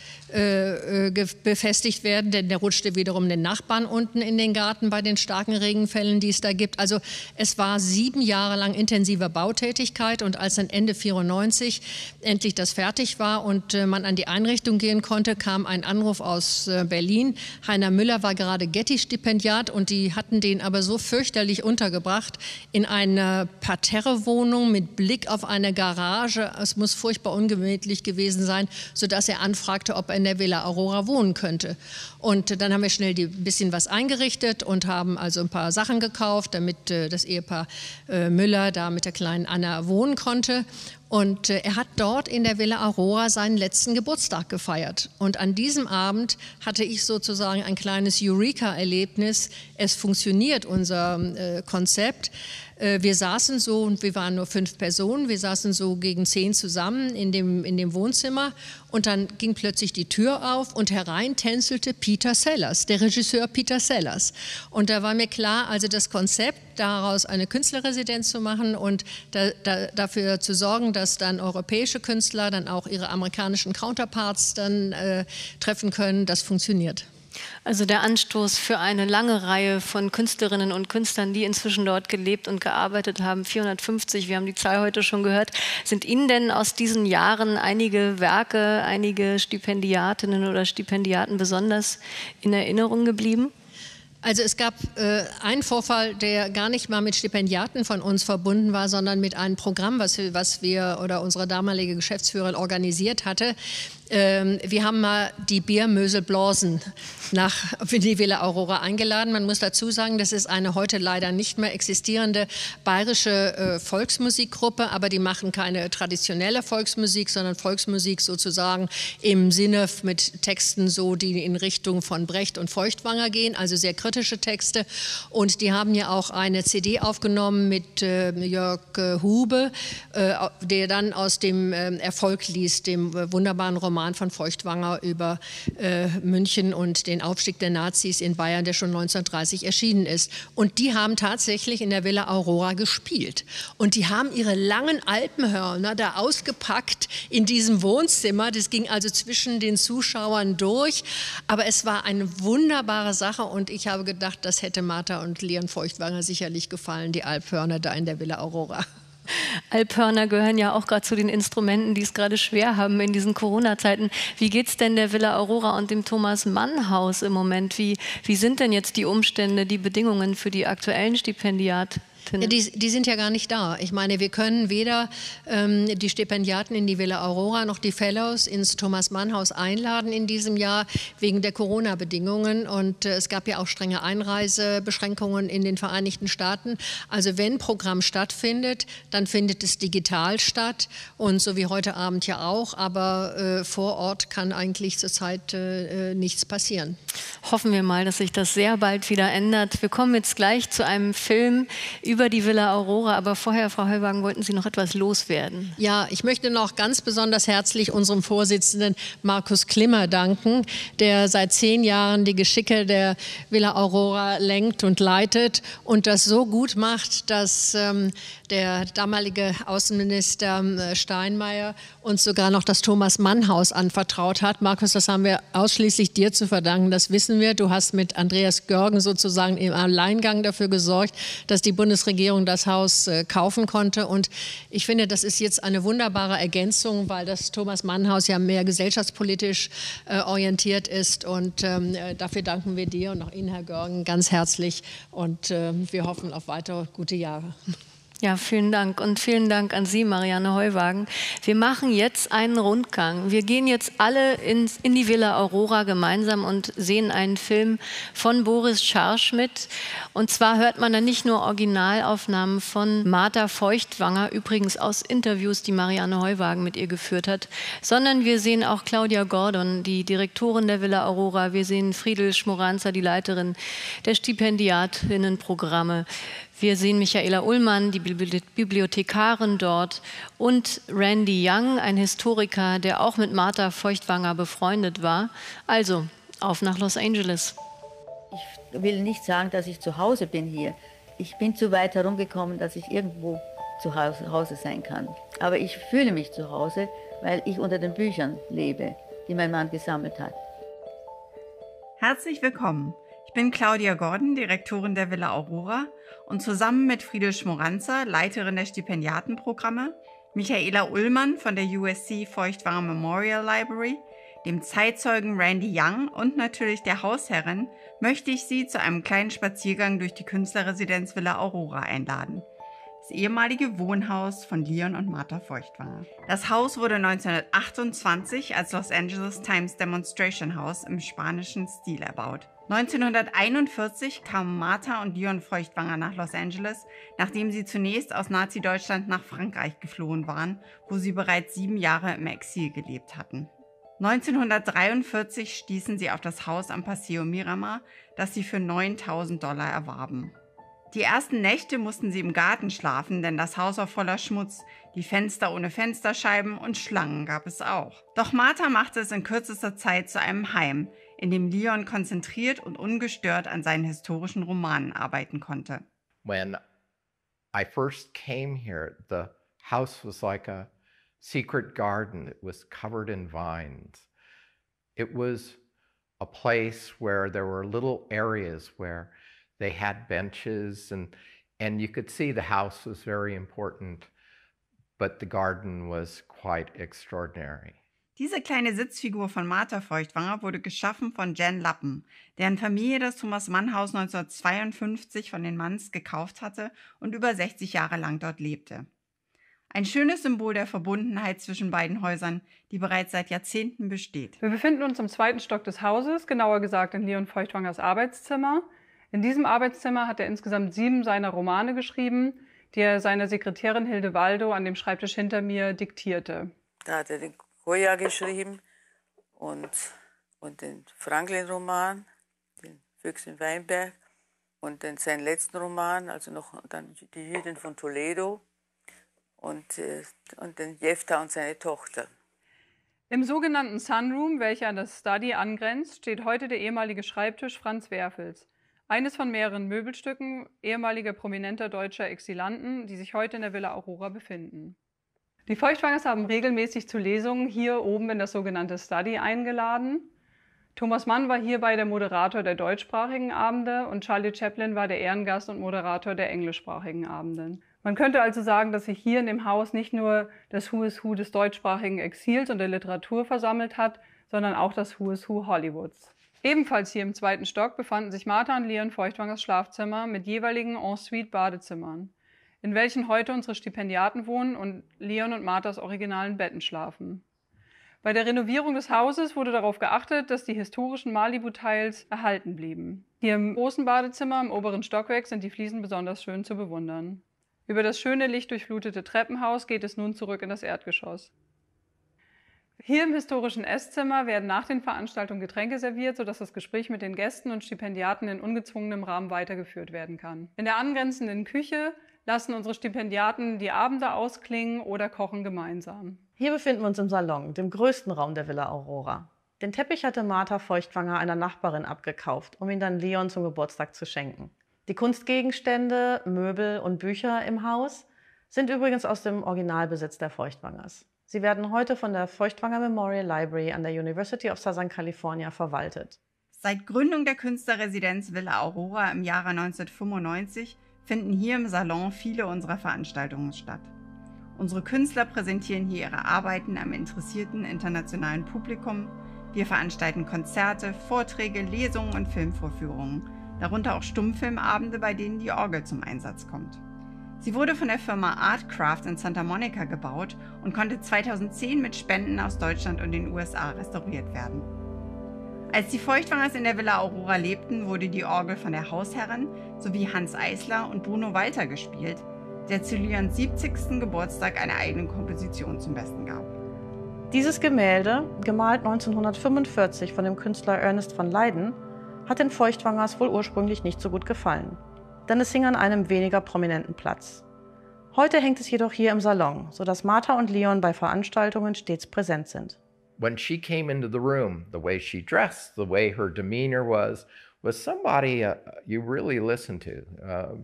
befestigt werden, denn der rutschte wiederum den Nachbarn unten in den Garten bei den starken Regenfällen, die es da gibt. Also es war 7 Jahre lang intensiver Bautätigkeit und als dann Ende 94 endlich das fertig war und man an die Einrichtung gehen konnte, kam ein Anruf aus Berlin. Heiner Müller war gerade Getty-Stipendiat und die hatten den aber so fürchterlich untergebracht in einer Parterrewohnung mit Blick auf eine Garage. Es muss furchtbar ungemütlich gewesen sein, sodass er anfragte, ob er in der Villa Aurora wohnen könnte. Und dann haben wir schnell ein bisschen was eingerichtet und haben also ein paar Sachen gekauft, damit das Ehepaar Müller da mit der kleinen Anna wohnen konnte. Und er hat dort in der Villa Aurora seinen letzten Geburtstag gefeiert. Und an diesem Abend hatte ich sozusagen ein kleines Eureka-Erlebnis. Es funktioniert, unser Konzept. Wir saßen so, und wir waren nur 5 Personen, wir saßen so gegen 10 zusammen in dem Wohnzimmer und dann ging plötzlich die Tür auf und hereintänzelte Peter Sellers, der Regisseur Peter Sellers. Und da war mir klar, also das Konzept, daraus eine Künstlerresidenz zu machen und dafür zu sorgen, dass dann europäische Künstler dann auch ihre amerikanischen Counterparts dann treffen können, das funktioniert. Also der Anstoß für eine lange Reihe von Künstlerinnen und Künstlern, die inzwischen dort gelebt und gearbeitet haben, 450, wir haben die Zahl heute schon gehört. Sind Ihnen denn aus diesen Jahren einige Werke, einige Stipendiatinnen oder Stipendiaten besonders in Erinnerung geblieben? Also es gab einen Vorfall, der gar nicht mal mit Stipendiaten von uns verbunden war, sondern mit einem Programm, was wir oder unsere damalige Geschäftsführerin organisiert hatte. Wir haben mal die Biermösel Blasen in die Villa Aurora eingeladen. Man muss dazu sagen, das ist eine heute leider nicht mehr existierende bayerische Volksmusikgruppe, aber die machen keine traditionelle Volksmusik, sondern Volksmusik sozusagen im Sinne mit Texten so, die in Richtung von Brecht und Feuchtwanger gehen, also sehr kritische Texte. Und die haben ja auch eine CD aufgenommen mit Jörg Hube, der dann aus dem Erfolg liest, dem wunderbaren Roman von Feuchtwanger über München und den Aufstieg der Nazis in Bayern, der schon 1930 erschienen ist. Und die haben tatsächlich in der Villa Aurora gespielt. Und die haben ihre langen Alpenhörner da ausgepackt in diesem Wohnzimmer. Das ging also zwischen den Zuschauern durch. Aber es war eine wunderbare Sache und ich habe gedacht, das hätte Martha und Leon Feuchtwanger sicherlich gefallen, die Alphörner da in der Villa Aurora. Alphörner gehören ja auch gerade zu den Instrumenten, die es gerade schwer haben in diesen Corona-Zeiten. Wie geht es denn der Villa Aurora und dem Thomas-Mann-Haus im Moment? Wie sind denn jetzt die Umstände, die Bedingungen für die aktuellen Stipendiatinnen? Ja, die sind ja gar nicht da. Ich meine, wir können weder die Stipendiaten in die Villa Aurora noch die Fellows ins Thomas-Mann-Haus einladen in diesem Jahr wegen der Corona-Bedingungen. Und es gab ja auch strenge Einreisebeschränkungen in den Vereinigten Staaten. Also wenn Programm stattfindet, dann findet es digital statt und so wie heute Abend ja auch. Aber vor Ort kann eigentlich zurzeit nichts passieren. Hoffen wir mal, dass sich das sehr bald wieder ändert. Wir kommen jetzt gleich zu einem Film über die Villa Aurora, aber vorher, Frau Heuwagen, wollten Sie noch etwas loswerden? Ja, ich möchte noch ganz besonders herzlich unserem Vorsitzenden Markus Klimmer danken, der seit 10 Jahren die Geschicke der Villa Aurora lenkt und leitet und das so gut macht, dass der damalige Außenminister Steinmeier uns sogar noch das Thomas-Mann-Haus anvertraut hat. Markus, das haben wir ausschließlich dir zu verdanken, das wissen wir. Du hast mit Andreas Görgen sozusagen im Alleingang dafür gesorgt, dass die Bundesregierung das Haus kaufen konnte. Und ich finde, das ist jetzt eine wunderbare Ergänzung, weil das Thomas-Mann-Haus ja mehr gesellschaftspolitisch orientiert ist. Und dafür danken wir dir und auch Ihnen, Herr Görgen, ganz herzlich. Und wir hoffen auf weitere gute Jahre. Ja, vielen Dank und vielen Dank an Sie, Marianne Heuwagen. Wir machen jetzt einen Rundgang. Wir gehen jetzt alle in die Villa Aurora gemeinsam und sehen einen Film von Boris Scharschmidt. Und zwar hört man da nicht nur Originalaufnahmen von Martha Feuchtwanger, übrigens aus Interviews, die Marianne Heuwagen mit ihr geführt hat, sondern wir sehen auch Claudia Gordon, die Direktorin der Villa Aurora. Wir sehen Friedel Schmoranzer, die Leiterin der Stipendiatinnenprogramme. Wir sehen Michaela Ullmann, die Bibliothekarin dort, und Randy Young, ein Historiker, der auch mit Martha Feuchtwanger befreundet war. Also, auf nach Los Angeles. Ich will nicht sagen, dass ich zu Hause bin hier. Ich bin zu weit herumgekommen, dass ich irgendwo zu Hause sein kann. Aber ich fühle mich zu Hause, weil ich unter den Büchern lebe, die mein Mann gesammelt hat. Herzlich willkommen. Ich bin Claudia Gordon, Direktorin der Villa Aurora und zusammen mit Friedel Schmoranzer, Leiterin der Stipendiatenprogramme, Michaela Ullmann von der USC Feuchtwanger Memorial Library, dem Zeitzeugen Randy Young und natürlich der Hausherrin möchte ich Sie zu einem kleinen Spaziergang durch die Künstlerresidenz Villa Aurora einladen. Das ehemalige Wohnhaus von Leon und Martha Feuchtwanger. Das Haus wurde 1928 als Los Angeles Times Demonstration House im spanischen Stil erbaut. 1941 kamen Martha und Leon Feuchtwanger nach Los Angeles, nachdem sie zunächst aus Nazi-Deutschland nach Frankreich geflohen waren, wo sie bereits 7 Jahre im Exil gelebt hatten. 1943 stießen sie auf das Haus am Paseo Miramar, das sie für $9.000 erwarben. Die ersten Nächte mussten sie im Garten schlafen, denn das Haus war voller Schmutz, die Fenster ohne Fensterscheiben und Schlangen gab es auch. Doch Martha machte es in kürzester Zeit zu einem Heim, in dem Leon konzentriert und ungestört an seinen historischen Romanen arbeiten konnte. When I first came here, the house was like a secret garden. It was covered in vines. It was a place where there were little areas where they had benches, and you could see the house was very important, but the garden was quite extraordinary. Diese kleine Sitzfigur von Martha Feuchtwanger wurde geschaffen von Jan Lappen, deren Familie das Thomas-Mann-Haus 1952 von den Manns gekauft hatte und über 60 Jahre lang dort lebte. Ein schönes Symbol der Verbundenheit zwischen beiden Häusern, die bereits seit Jahrzehnten besteht. Wir befinden uns im 2. Stock des Hauses, genauer gesagt in Leon Feuchtwangers Arbeitszimmer. In diesem Arbeitszimmer hat er insgesamt 7 seiner Romane geschrieben, die er seiner Sekretärin Hilde Waldo an dem Schreibtisch hinter mir diktierte. Da hat er den Goya geschrieben und den Franklin-Roman, den Füchse in Weinberg und seinen letzten Roman, also noch dann die Jüdin von Toledo und den Jefta und seine Tochter. Im sogenannten Sunroom, welcher an das Study angrenzt, steht heute der ehemalige Schreibtisch Franz Werfels. Eines von mehreren Möbelstücken ehemaliger prominenter deutscher Exilanten, die sich heute in der Villa Aurora befinden. Die Feuchtwangers haben regelmäßig zu Lesungen hier oben in das sogenannte Study eingeladen. Thomas Mann war hierbei der Moderator der deutschsprachigen Abende und Charlie Chaplin war der Ehrengast und Moderator der englischsprachigen Abende. Man könnte also sagen, dass sich hier in dem Haus nicht nur das Who is Who des deutschsprachigen Exils und der Literatur versammelt hat, sondern auch das Who is Who Hollywoods. Ebenfalls hier im 2. Stock befanden sich Martha und Leon Feuchtwangers Schlafzimmer mit jeweiligen Ensuite-Badezimmern, in welchen heute unsere Stipendiaten wohnen und Leon und Marthas originalen Betten schlafen. Bei der Renovierung des Hauses wurde darauf geachtet, dass die historischen Malibu-Tiles erhalten blieben. Hier im großen Badezimmer im oberen Stockwerk sind die Fliesen besonders schön zu bewundern. Über das schöne lichtdurchflutete Treppenhaus geht es nun zurück in das Erdgeschoss. Hier im historischen Esszimmer werden nach den Veranstaltungen Getränke serviert, sodass das Gespräch mit den Gästen und Stipendiaten in ungezwungenem Rahmen weitergeführt werden kann. In der angrenzenden Küche lassen unsere Stipendiaten die Abende ausklingen oder kochen gemeinsam. Hier befinden wir uns im Salon, dem größten Raum der Villa Aurora. Den Teppich hatte Martha Feuchtwanger einer Nachbarin abgekauft, um ihn dann Leon zum Geburtstag zu schenken. Die Kunstgegenstände, Möbel und Bücher im Haus sind übrigens aus dem Originalbesitz der Feuchtwangers. Sie werden heute von der Feuchtwanger Memorial Library an der University of Southern California verwaltet. Seit Gründung der Künstlerresidenz Villa Aurora im Jahre 1995 finden hier im Salon viele unserer Veranstaltungen statt. Unsere Künstler präsentieren hier ihre Arbeiten einem interessierten internationalen Publikum. Wir veranstalten Konzerte, Vorträge, Lesungen und Filmvorführungen, darunter auch Stummfilmabende, bei denen die Orgel zum Einsatz kommt. Sie wurde von der Firma Artcraft in Santa Monica gebaut und konnte 2010 mit Spenden aus Deutschland und den USA restauriert werden. Als die Feuchtwangers in der Villa Aurora lebten, wurde die Orgel von der Hausherrin sowie Hans Eisler und Bruno Walter gespielt, der zu Leons 70. Geburtstag eine eigene Komposition zum Besten gab. Dieses Gemälde, gemalt 1945 von dem Künstler Ernest van Leyden, hat den Feuchtwangers wohl ursprünglich nicht so gut gefallen, denn es hing an einem weniger prominenten Platz. Heute hängt es jedoch hier im Salon, sodass Martha und Leon bei Veranstaltungen stets präsent sind. When she came into the room, the way she dressed, the way her demeanor was somebody you really listen to,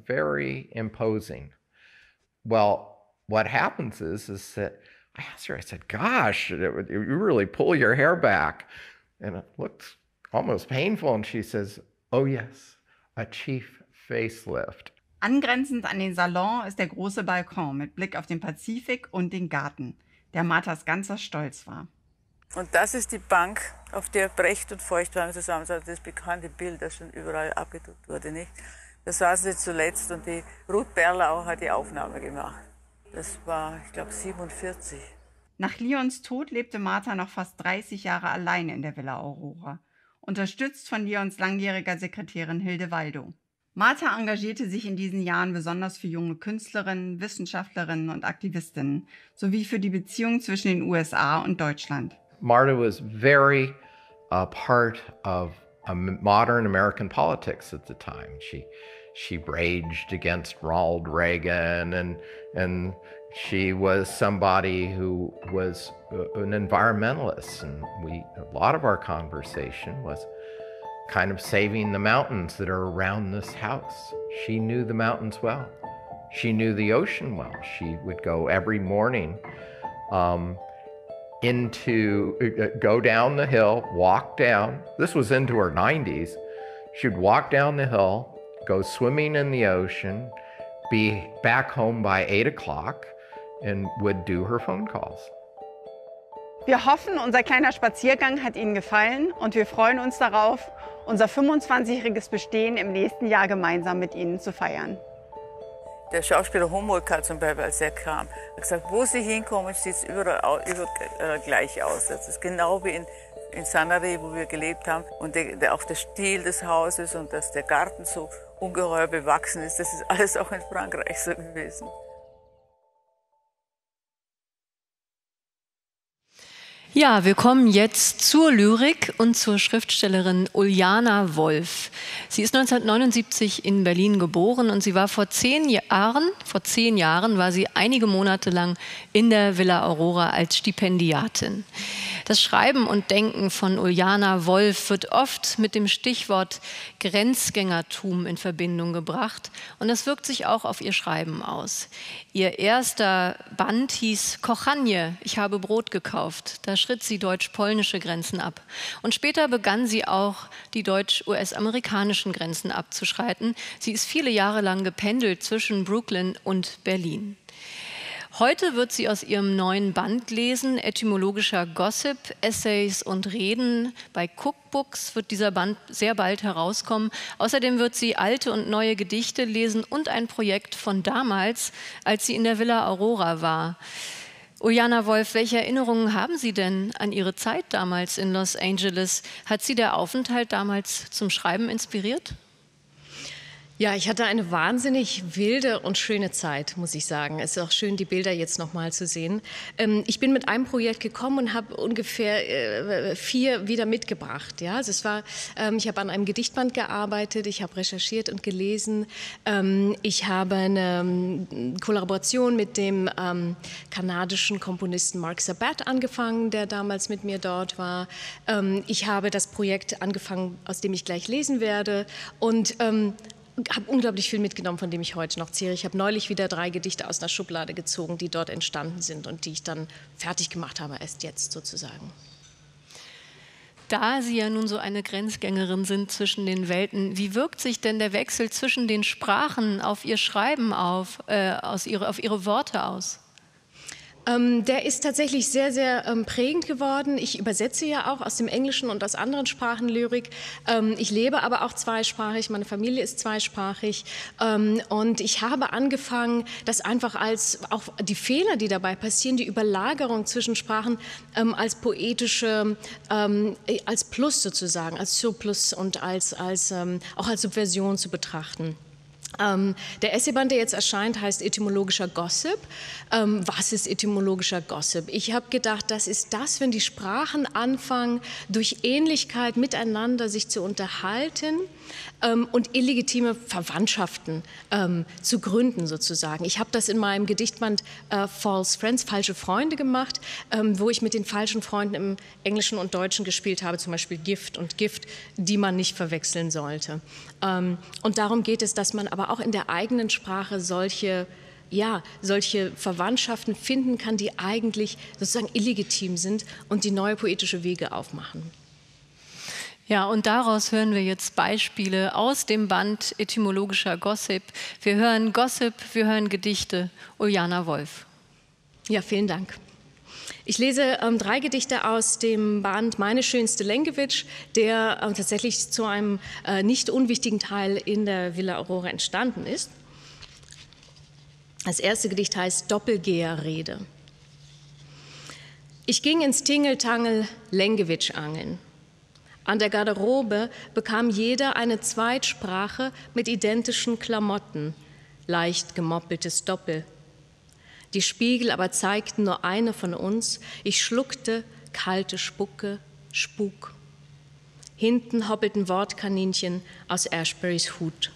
very imposing. Well, what happens is that I asked her, I said, gosh, you really pull your hair back. And it looked almost painful. And she says, oh yes, a chief facelift. Angrenzend an den Salon ist der große Balkon mit Blick auf den Pazifik und den Garten, der Marthas ganzer Stolz war. Und das ist die Bank, auf der Brecht und Feuchtwanger zusammen saßen. Das bekannte Bild, das schon überall abgedruckt wurde, nicht? Da saßen sie zuletzt und die Ruth Berlau hat die Aufnahme gemacht. Das war, ich glaube, 47. Nach Leons Tod lebte Martha noch fast 30 Jahre allein in der Villa Aurora, unterstützt von Leons langjähriger Sekretärin Hilde Waldo. Martha engagierte sich in diesen Jahren besonders für junge Künstlerinnen, Wissenschaftlerinnen und Aktivistinnen sowie für die Beziehung zwischen den USA und Deutschland. Martha was very part of modern American politics at the time. She raged against Ronald Reagan, and she was somebody who was an environmentalist. And a lot of our conversation was kind of saving the mountains that are around this house. She knew the mountains well. She knew the ocean well. She would go every morning go down the hill, walk down. This was into her 90s. She would walk down the hill, go swimming in the ocean, be back home by 8 o'clock, and would do her phone calls. Wir hoffen, unser kleiner Spaziergang hat Ihnen gefallen und wir freuen uns darauf, unser 25-jähriges Bestehen im nächsten Jahr gemeinsam mit Ihnen zu feiern. Der Schauspieler Homolka zum Beispiel, als er kam, hat gesagt, wo Sie hinkommen, sieht es überall gleich aus. Das ist genau wie in Sanare, wo wir gelebt haben. Und auch der Stil des Hauses und dass der Garten so ungeheuer bewachsen ist, das ist alles auch in Frankreich so gewesen. Ja, wir kommen jetzt zur Lyrik und zur Schriftstellerin Uljana Wolf. Sie ist 1979 in Berlin geboren und sie war vor 10 Jahren war sie einige Monate lang in der Villa Aurora als Stipendiatin. Das Schreiben und Denken von Uljana Wolf wird oft mit dem Stichwort Grenzgängertum in Verbindung gebracht und das wirkt sich auch auf ihr Schreiben aus. Ihr erster Band hieß Kochanie, ich habe Brot gekauft. Da schritt sie deutsch-polnische Grenzen ab. Und später begann sie auch, die deutsch-US-amerikanischen Grenzen abzuschreiten. Sie ist viele Jahre lang gependelt zwischen Brooklyn und Berlin. Heute wird sie aus ihrem neuen Band lesen, Etymologischer Gossip, Essays und Reden. Bei Cookbooks wird dieser Band sehr bald herauskommen. Außerdem wird sie alte und neue Gedichte lesen und ein Projekt von damals, als sie in der Villa Aurora war. Uljana Wolf, welche Erinnerungen haben Sie denn an Ihre Zeit damals in Los Angeles? Hat Sie der Aufenthalt damals zum Schreiben inspiriert? Ja, ich hatte eine wahnsinnig wilde und schöne Zeit, muss ich sagen. Es ist auch schön, die Bilder jetzt noch mal zu sehen. Ich bin mit einem Projekt gekommen und habe ungefähr 4 wieder mitgebracht. Ja, also ich habe an einem Gedichtband gearbeitet, ich habe recherchiert und gelesen. Ich habe eine Kollaboration mit dem kanadischen Komponisten Mark Sabat angefangen, der damals mit mir dort war. Ich habe das Projekt angefangen, aus dem ich gleich lesen werde, und habe unglaublich viel mitgenommen, von dem ich heute noch zehre. Ich habe neulich wieder 3 Gedichte aus einer Schublade gezogen, die dort entstanden sind und die ich dann fertig gemacht habe, erst jetzt sozusagen. Da Sie ja nun so eine Grenzgängerin sind zwischen den Welten, wie wirkt sich denn der Wechsel zwischen den Sprachen auf Ihr Schreiben auf Ihre Worte aus? Der ist tatsächlich sehr, sehr prägend geworden. Ich übersetze ja auch aus dem Englischen und aus anderen Sprachen Lyrik. Ich lebe aber auch zweisprachig, meine Familie ist zweisprachig. Und ich habe angefangen, das einfach auch die Fehler, die dabei passieren, die Überlagerung zwischen Sprachen als poetische, als Plus sozusagen, als Surplus und auch als Subversion zu betrachten. Der Essayband, der jetzt erscheint, heißt Etymologischer Gossip. Was ist etymologischer Gossip? Ich habe gedacht, das ist das, wenn die Sprachen anfangen, durch Ähnlichkeit miteinander sich zu unterhalten und illegitime Verwandtschaften zu gründen sozusagen. Ich habe das in meinem Gedichtband False Friends, falsche Freunde gemacht, wo ich mit den falschen Freunden im Englischen und Deutschen gespielt habe, zum Beispiel Gift und Gift, die man nicht verwechseln sollte. Und darum geht es, dass man aber auch in der eigenen Sprache solche Verwandtschaften finden kann, die eigentlich sozusagen illegitim sind und die neue poetische Wege aufmachen. Ja, und daraus hören wir jetzt Beispiele aus dem Band Etymologischer Gossip. Wir hören Gossip, wir hören Gedichte. Uljana Wolf. Ja, vielen Dank. Ich lese 3 Gedichte aus dem Band Meine schönste Lenkewitsch, der tatsächlich zu einem nicht unwichtigen Teil in der Villa Aurora entstanden ist. Das erste Gedicht heißt Doppelgeherrede. Ich ging ins Tingeltangel Lenkewitsch angeln. An der Garderobe bekam jeder eine Zweitsprache mit identischen Klamotten, leicht gemoppeltes Doppel. Die Spiegel aber zeigten nur eine von uns. Ich schluckte kalte Spucke, Spuk. Hinten hoppelten Wortkaninchen aus Ashburys Hut.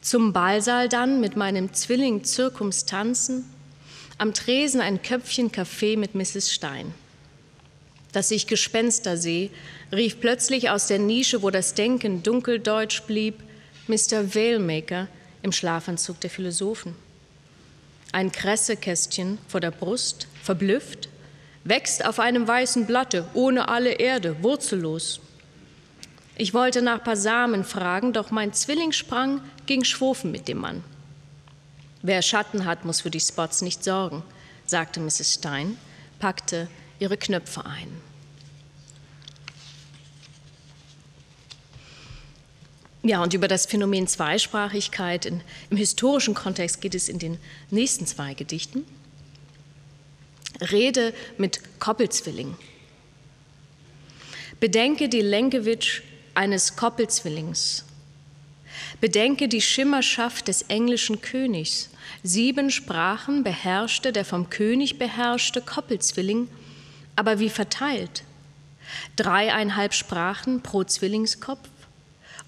Zum Ballsaal dann mit meinem Zwilling Zirkums tanzen, am Tresen ein Köpfchen Kaffee mit Mrs. Stein. Dass ich Gespenster sehe, rief plötzlich aus der Nische, wo das Denken dunkeldeutsch blieb, Mr. Veilmaker im Schlafanzug der Philosophen. Ein Kressekästchen vor der Brust, verblüfft, wächst auf einem weißen Blatte, ohne alle Erde, wurzellos. Ich wollte nach ein paar Samen fragen, doch mein Zwilling sprang, ging schwofen mit dem Mann. Wer Schatten hat, muss für die Spots nicht sorgen, sagte Mrs. Stein, packte ihre Knöpfe ein. Ja, und über das Phänomen Zweisprachigkeit im historischen Kontext geht es in den nächsten 2 Gedichten. Rede mit Koppelzwilling. Bedenke die Lenkewitsch eines Koppelzwillings. Bedenke die Schimmerschaft des englischen Königs. 7 Sprachen beherrschte der vom König beherrschte Koppelzwilling, aber wie verteilt? 3,5 Sprachen pro Zwillingskopf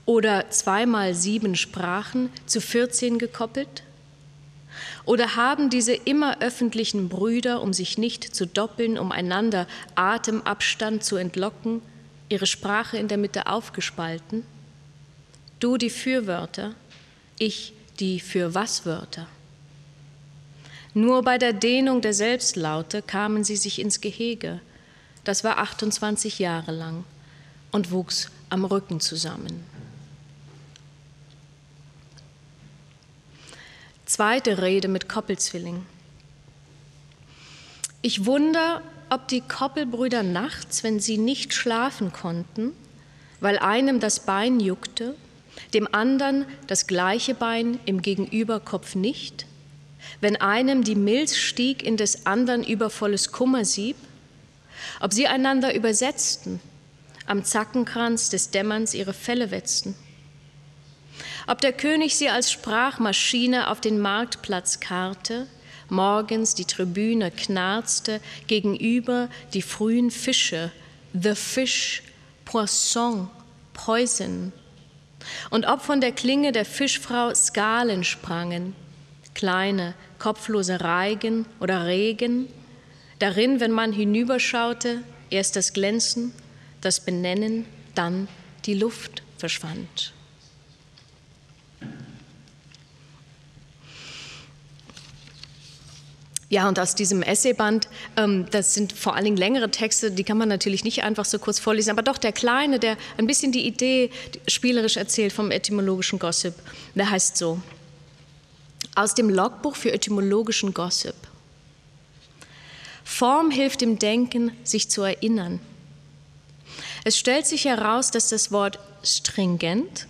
oder 2 mal 7 Sprachen zu 14 gekoppelt? Oder haben diese immer öffentlichen Brüder, um sich nicht zu doppeln, um einander Atemabstand zu entlocken, ihre Sprache in der Mitte aufgespalten? Du die Fürwörter, ich die Für-was-Wörter. Nur bei der Dehnung der Selbstlaute kamen sie sich ins Gehege. Das war 28 Jahre lang und wuchs am Rücken zusammen. Zweite Rede mit Koppelzwilling. Ich wundere, ob die Koppelbrüder nachts, wenn sie nicht schlafen konnten, weil einem das Bein juckte, dem anderen das gleiche Bein im Gegenüberkopf nicht, wenn einem die Milz stieg in des anderen übervolles Kummersieb, ob sie einander übersetzten, am Zackenkranz des Dämmerns ihre Felle wetzten, ob der König sie als Sprachmaschine auf den Marktplatz karrte, morgens die Tribüne knarzte, gegenüber die frühen Fische, the fish, poisson, poison, und ob von der Klinge der Fischfrau Skalen sprangen, kleine, kopflose Reigen oder Regen, darin, wenn man hinüberschaute, erst das Glänzen, das Benennen, dann die Luft verschwand. Ja, und aus diesem Essayband, das sind vor allen Dingen längere Texte, die kann man natürlich nicht einfach so kurz vorlesen, aber doch der Kleine, der ein bisschen die Idee spielerisch erzählt vom etymologischen Gossip, der heißt so: Aus dem Logbuch für etymologischen Gossip. Form hilft dem Denken, sich zu erinnern. Es stellt sich heraus, dass das Wort stringent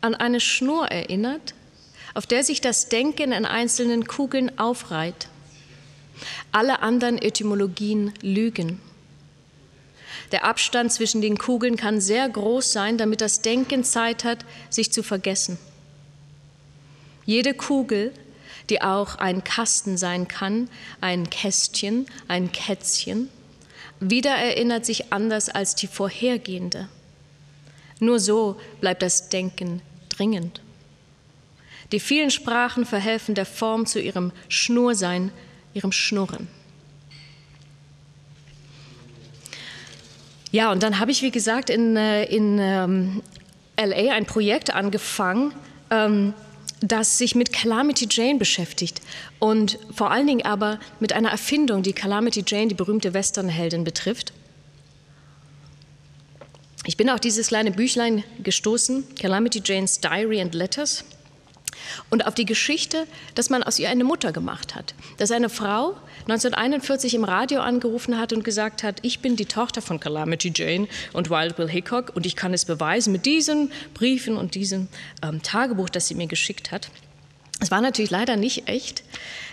an eine Schnur erinnert, auf der sich das Denken in einzelnen Kugeln aufreiht. Alle anderen Etymologien lügen. Der Abstand zwischen den Kugeln kann sehr groß sein, damit das Denken Zeit hat, sich zu vergessen. Jede Kugel, die auch ein Kasten sein kann, ein Kästchen, ein Kätzchen, wiedererinnert sich anders als die vorhergehende. Nur so bleibt das Denken dringend. Die vielen Sprachen verhelfen der Form zu ihrem Schnursein, ihrem Schnurren. Ja, und dann habe ich, wie gesagt, in LA ein Projekt angefangen, das sich mit Calamity Jane beschäftigt und vor allen Dingen aber mit einer Erfindung, die Calamity Jane, die berühmte Westernheldin, betrifft. Ich bin auf dieses kleine Büchlein gestoßen, Calamity Jane's Diary and Letters, und auf die Geschichte, dass man aus ihr eine Mutter gemacht hat. Dass eine Frau 1941 im Radio angerufen hat und gesagt hat, ich bin die Tochter von Calamity Jane und Wild Bill Hickok und ich kann es beweisen mit diesen Briefen und diesem Tagebuch, das sie mir geschickt hat. Es war natürlich leider nicht echt,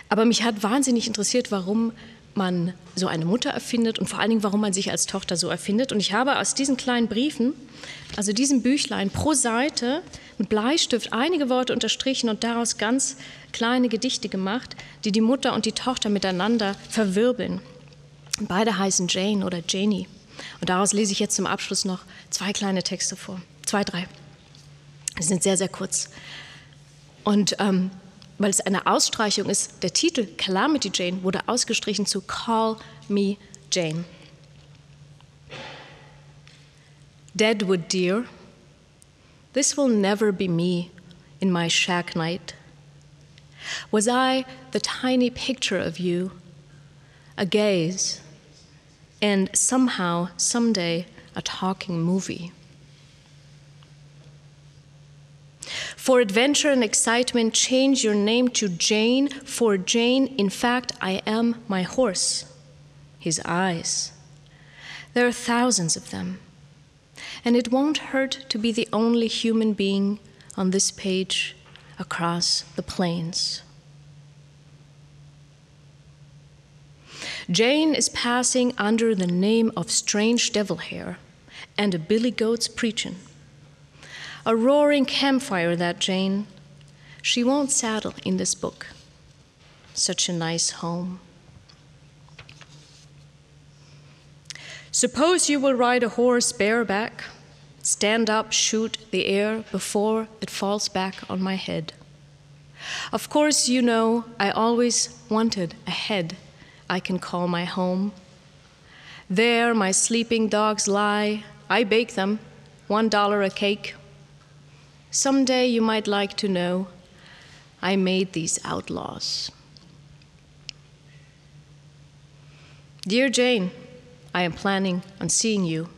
aber mich hat wahnsinnig interessiert, warum man so eine Mutter erfindet und vor allen Dingen, warum man sich als Tochter so erfindet. Und ich habe aus diesen kleinen Briefen, also diesem Büchlein, pro Seite mit Bleistift einige Worte unterstrichen und daraus ganz kleine Gedichte gemacht, die die Mutter und die Tochter miteinander verwirbeln. Beide heißen Jane oder Janie. Und daraus lese ich jetzt zum Abschluss noch 2 kleine Texte vor. 2, 3. Die sind sehr, sehr kurz. Und weil es eine Ausstreichung ist, der Titel Calamity Jane wurde ausgestrichen zu Call Me Jane. Deadwood dear, this will never be me in my shack night. Was I the tiny picture of you, a gaze, and somehow, someday, a talking movie. For adventure and excitement, change your name to Jane. For Jane, in fact, I am my horse, his eyes. There are thousands of them, and it won't hurt to be the only human being on this page across the plains. Jane is passing under the name of Strange Devil Hair and a billy goat's preachin'. A roaring campfire, that Jane. She won't saddle in this book. Such a nice home. Suppose you will ride a horse bareback, stand up, shoot the air before it falls back on my head. Of course, you know I always wanted a head I can call my home. There my sleeping dogs lie. I bake them, $1 a cake. Someday you might like to know I made these outlaws. Dear Jane, I am planning on seeing you.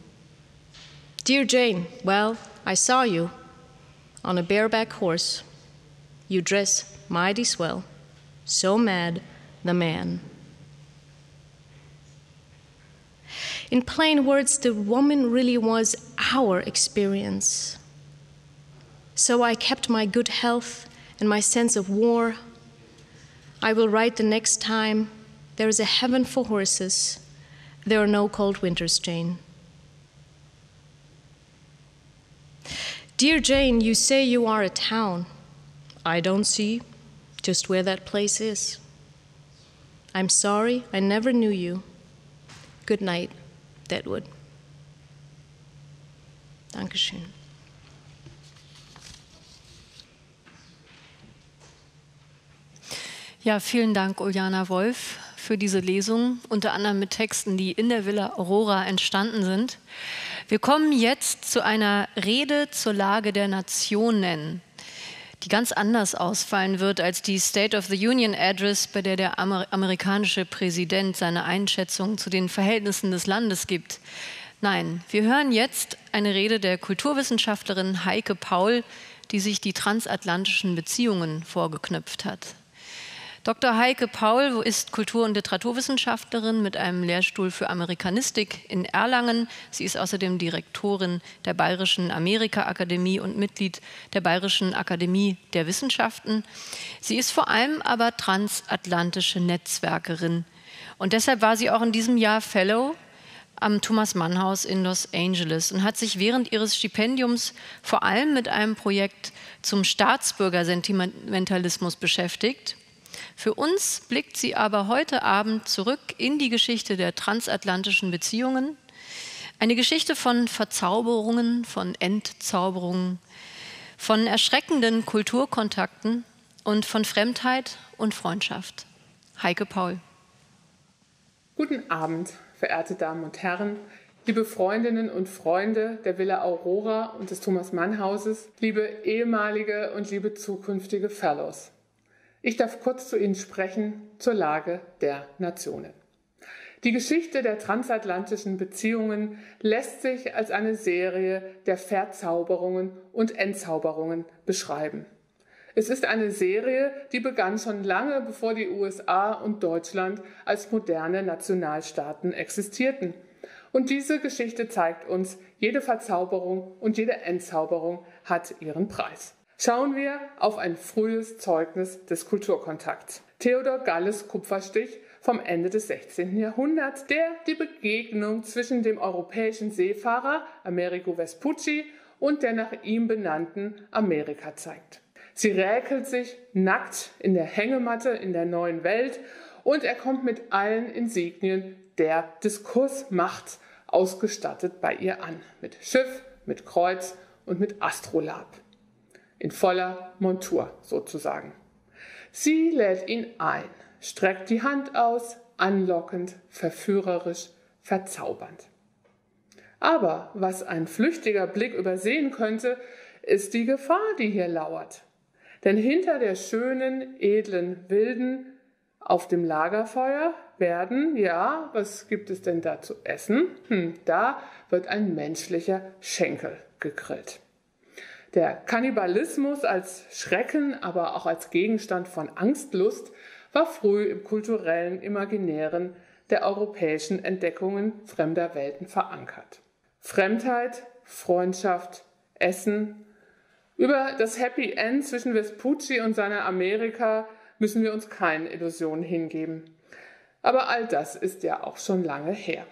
Dear Jane, well, I saw you on a bareback horse. You dress mighty swell, so mad the man. In plain words, the woman really was our experience. So I kept my good health and my sense of war. I will write the next time, there is a heaven for horses. There are no cold winters, Jane. Dear Jane, you say you are a town. I don't see just where that place is. I'm sorry, I never knew you. Good night, Deadwood. Dankeschön. Ja, vielen Dank, Uljana Wolf, für diese Lesung, unter anderem mit Texten, die in der Villa Aurora entstanden sind. Wir kommen jetzt zu einer Rede zur Lage der Nationen, die ganz anders ausfallen wird als die State of the Union Address, bei der der amerikanische Präsident seine Einschätzung zu den Verhältnissen des Landes gibt. Nein, wir hören jetzt eine Rede der Kulturwissenschaftlerin Heike Paul, die sich die transatlantischen Beziehungen vorgeknüpft hat. Dr. Heike Paul ist Kultur- und Literaturwissenschaftlerin mit einem Lehrstuhl für Amerikanistik in Erlangen. Sie ist außerdem Direktorin der Bayerischen Amerika-Akademie und Mitglied der Bayerischen Akademie der Wissenschaften. Sie ist vor allem aber transatlantische Netzwerkerin. Und deshalb war sie auch in diesem Jahr Fellow am Thomas-Mann-Haus in Los Angeles und hat sich während ihres Stipendiums vor allem mit einem Projekt zum Staatsbürgersentimentalismus beschäftigt. Für uns blickt sie aber heute Abend zurück in die Geschichte der transatlantischen Beziehungen. Eine Geschichte von Verzauberungen, von Entzauberungen, von erschreckenden Kulturkontakten und von Fremdheit und Freundschaft. Heike Paul. Guten Abend, verehrte Damen und Herren, liebe Freundinnen und Freunde der Villa Aurora und des Thomas-Mann-Hauses, liebe ehemalige und liebe zukünftige Fellows. Ich darf kurz zu Ihnen sprechen zur Lage der Nationen. Die Geschichte der transatlantischen Beziehungen lässt sich als eine Serie der Verzauberungen und Entzauberungen beschreiben. Es ist eine Serie, die begann schon lange bevor die USA und Deutschland als moderne Nationalstaaten existierten. Und diese Geschichte zeigt uns, jede Verzauberung und jede Entzauberung hat ihren Preis. Schauen wir auf ein frühes Zeugnis des Kulturkontakts. Theodor Galles Kupferstich vom Ende des 16. Jahrhunderts, der die Begegnung zwischen dem europäischen Seefahrer Amerigo Vespucci und der nach ihm benannten Amerika zeigt. Sie räkelt sich nackt in der Hängematte in der neuen Welt und er kommt mit allen Insignien der Diskursmacht ausgestattet bei ihr an. Mit Schiff, mit Kreuz und mit Astrolabe. In voller Montur sozusagen. Sie lädt ihn ein, streckt die Hand aus, anlockend, verführerisch, verzaubernd. Aber was ein flüchtiger Blick übersehen könnte, ist die Gefahr, die hier lauert. Denn hinter der schönen, edlen Wilden auf dem Lagerfeuer werden, ja, was gibt es denn da zu essen? Da wird ein menschlicher Schenkel gegrillt. Der Kannibalismus als Schrecken, aber auch als Gegenstand von Angstlust war früh im kulturellen Imaginären der europäischen Entdeckungen fremder Welten verankert. Fremdheit, Freundschaft, Essen. Über das Happy End zwischen Vespucci und seiner Amerika müssen wir uns keinen Illusionen hingeben. Aber all das ist ja auch schon lange her.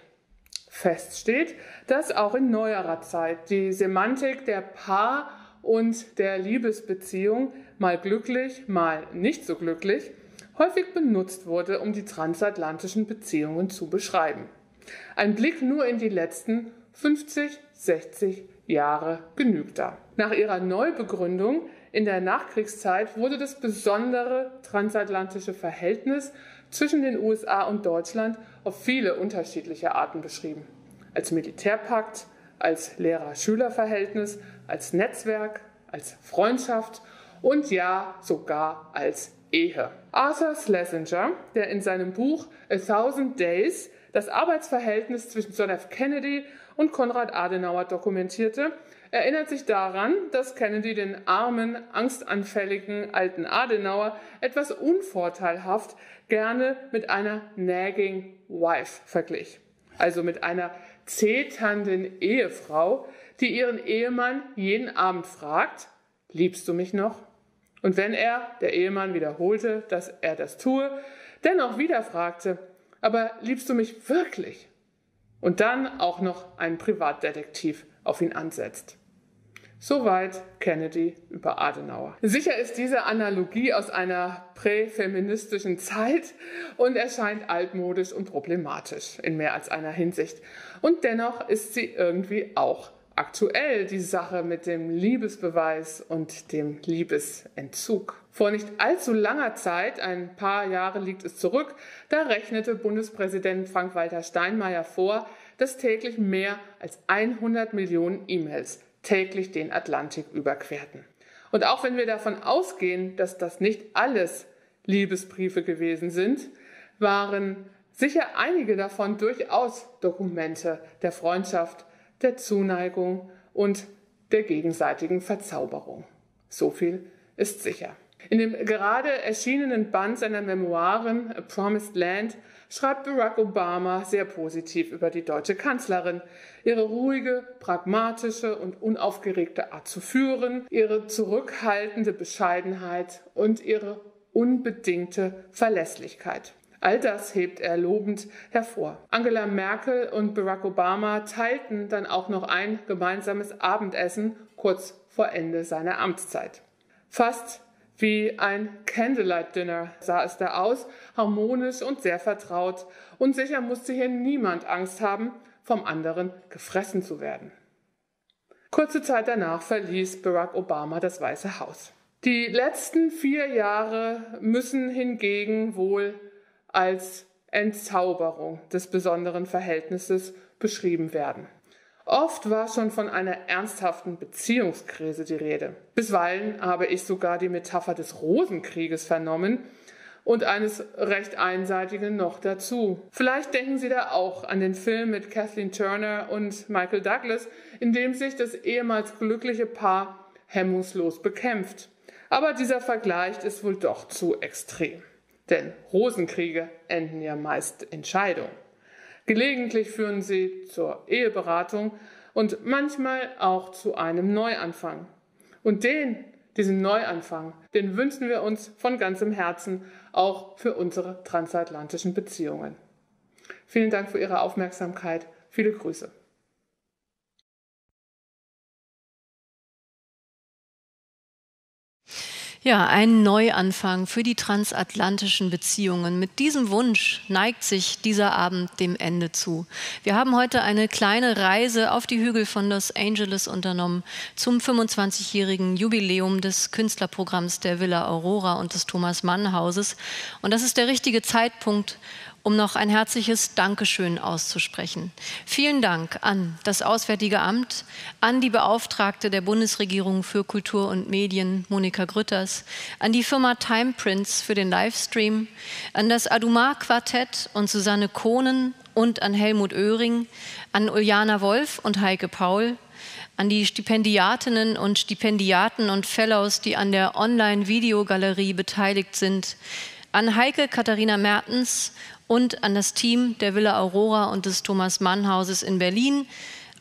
Fest steht, dass auch in neuerer Zeit die Semantik der Paar- und der Liebesbeziehung, mal glücklich, mal nicht so glücklich, häufig benutzt wurde, um die transatlantischen Beziehungen zu beschreiben. Ein Blick nur in die letzten 50, 60 Jahre genügt da. Nach ihrer Neubegründung in der Nachkriegszeit wurde das besondere transatlantische Verhältnis zwischen den USA und Deutschland auf viele unterschiedliche Arten beschrieben. Als Militärpakt, als Lehrer-Schüler-Verhältnis, als Netzwerk, als Freundschaft und ja sogar als Ehe. Arthur Schlesinger, der in seinem Buch A Thousand Days das Arbeitsverhältnis zwischen John F. Kennedy und Konrad Adenauer dokumentierte, erinnert sich daran, dass Kennedy den armen, angstanfälligen alten Adenauer etwas unvorteilhaft gerne mit einer nagging wife verglich. Also mit einer zeternden Ehefrau, die ihren Ehemann jeden Abend fragt, liebst du mich noch? Und wenn er, der Ehemann, wiederholte, dass er das tue, dennoch wieder fragte, aber liebst du mich wirklich? Und dann auch noch einen Privatdetektiv auf ihn ansetzt. Soweit Kennedy über Adenauer. Sicher ist diese Analogie aus einer präfeministischen Zeit und erscheint altmodisch und problematisch in mehr als einer Hinsicht. Und dennoch ist sie irgendwie auch aktuell, die Sache mit dem Liebesbeweis und dem Liebesentzug. Vor nicht allzu langer Zeit, ein paar Jahre liegt es zurück, da rechnete Bundespräsident Frank-Walter Steinmeier vor, dass täglich mehr als 100 Millionen E-Mails täglich den Atlantik überquerten. Und auch wenn wir davon ausgehen, dass das nicht alles Liebesbriefe gewesen sind, waren sicher einige davon durchaus Dokumente der Freundschaft, der Zuneigung und der gegenseitigen Verzauberung. So viel ist sicher. In dem gerade erschienenen Band seiner Memoiren A Promised Land schreibt Barack Obama sehr positiv über die deutsche Kanzlerin, ihre ruhige, pragmatische und unaufgeregte Art zu führen, ihre zurückhaltende Bescheidenheit und ihre unbedingte Verlässlichkeit. All das hebt er lobend hervor. Angela Merkel und Barack Obama teilten dann auch noch ein gemeinsames Abendessen kurz vor Ende seiner Amtszeit. Fast wie ein Candlelight-Dinner sah es da aus, harmonisch und sehr vertraut. Und sicher musste hier niemand Angst haben, vom anderen gefressen zu werden. Kurze Zeit danach verließ Barack Obama das Weiße Haus. Die letzten 4 Jahre müssen hingegen wohl als Entzauberung des besonderen Verhältnisses beschrieben werden. Oft war schon von einer ernsthaften Beziehungskrise die Rede. Bisweilen habe ich sogar die Metapher des Rosenkrieges vernommen und eines recht einseitigen noch dazu. Vielleicht denken Sie da auch an den Film mit Kathleen Turner und Michael Douglas, in dem sich das ehemals glückliche Paar hemmungslos bekämpft. Aber dieser Vergleich ist wohl doch zu extrem. Denn Rosenkriege enden ja meist in Scheidung. Gelegentlich führen sie zur Eheberatung und manchmal auch zu einem Neuanfang. Und diesen Neuanfang, den wünschen wir uns von ganzem Herzen auch für unsere transatlantischen Beziehungen. Vielen Dank für Ihre Aufmerksamkeit. Viele Grüße. Ja, ein Neuanfang für die transatlantischen Beziehungen. Mit diesem Wunsch neigt sich dieser Abend dem Ende zu. Wir haben heute eine kleine Reise auf die Hügel von Los Angeles unternommen zum 25-jährigen Jubiläum des Künstlerprogramms der Villa Aurora und des Thomas Mann Hauses. Und das ist der richtige Zeitpunkt, um noch ein herzliches Dankeschön auszusprechen. Vielen Dank an das Auswärtige Amt, an die Beauftragte der Bundesregierung für Kultur und Medien, Monika Grütters, an die Firma Time Prints für den Livestream, an das Adumar-Quartett und Susanne Kohnen und an Helmut Oehring, an Uljana Wolf und Heike Paul, an die Stipendiatinnen und Stipendiaten und Fellows, die an der Online-Videogalerie beteiligt sind, an Heike Katharina Mertens und an das Team der Villa Aurora und des Thomas-Mann-Hauses in Berlin,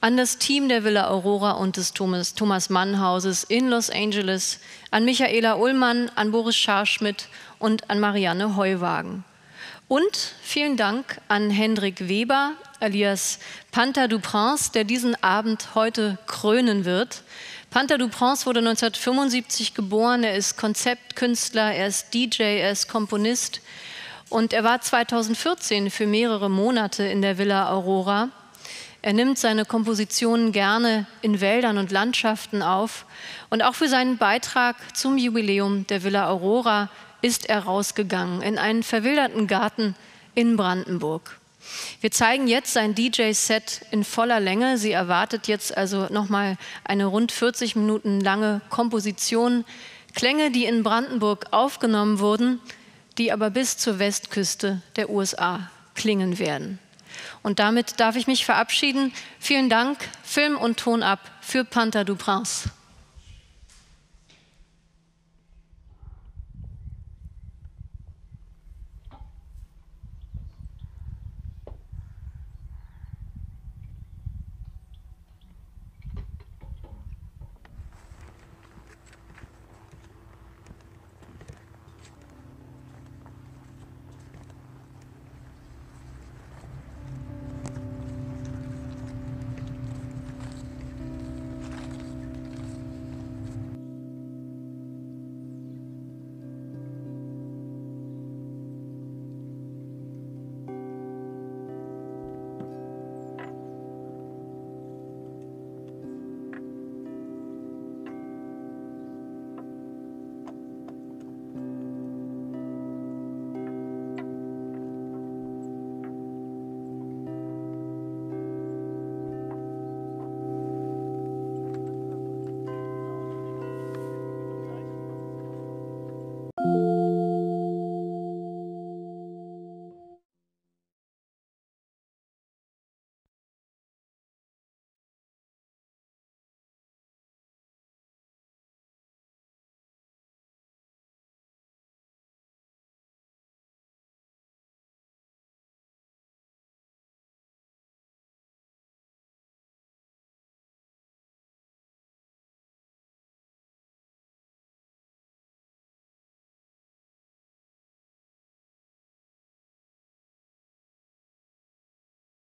an das Team der Villa Aurora und des Thomas-Mann-Hauses in Los Angeles, an Michaela Ullmann, an Boris Scharschmidt und an Marianne Heuwagen. Und vielen Dank an Hendrik Weber, alias Panther du Prince, der diesen Abend heute krönen wird. Panther du Prince wurde 1975 geboren, er ist Konzeptkünstler, er ist DJ, er ist Komponist und er war 2014 für mehrere Monate in der Villa Aurora. Er nimmt seine Kompositionen gerne in Wäldern und Landschaften auf und auch für seinen Beitrag zum Jubiläum der Villa Aurora ist er rausgegangen in einen verwilderten Garten in Brandenburg. Wir zeigen jetzt sein DJ-Set in voller Länge. Sie erwartet jetzt also nochmal eine rund 40 Minuten lange Komposition. Klänge, die in Brandenburg aufgenommen wurden, die aber bis zur Westküste der USA klingen werden. Und damit darf ich mich verabschieden. Vielen Dank, Film und Ton ab für Panther du Prince.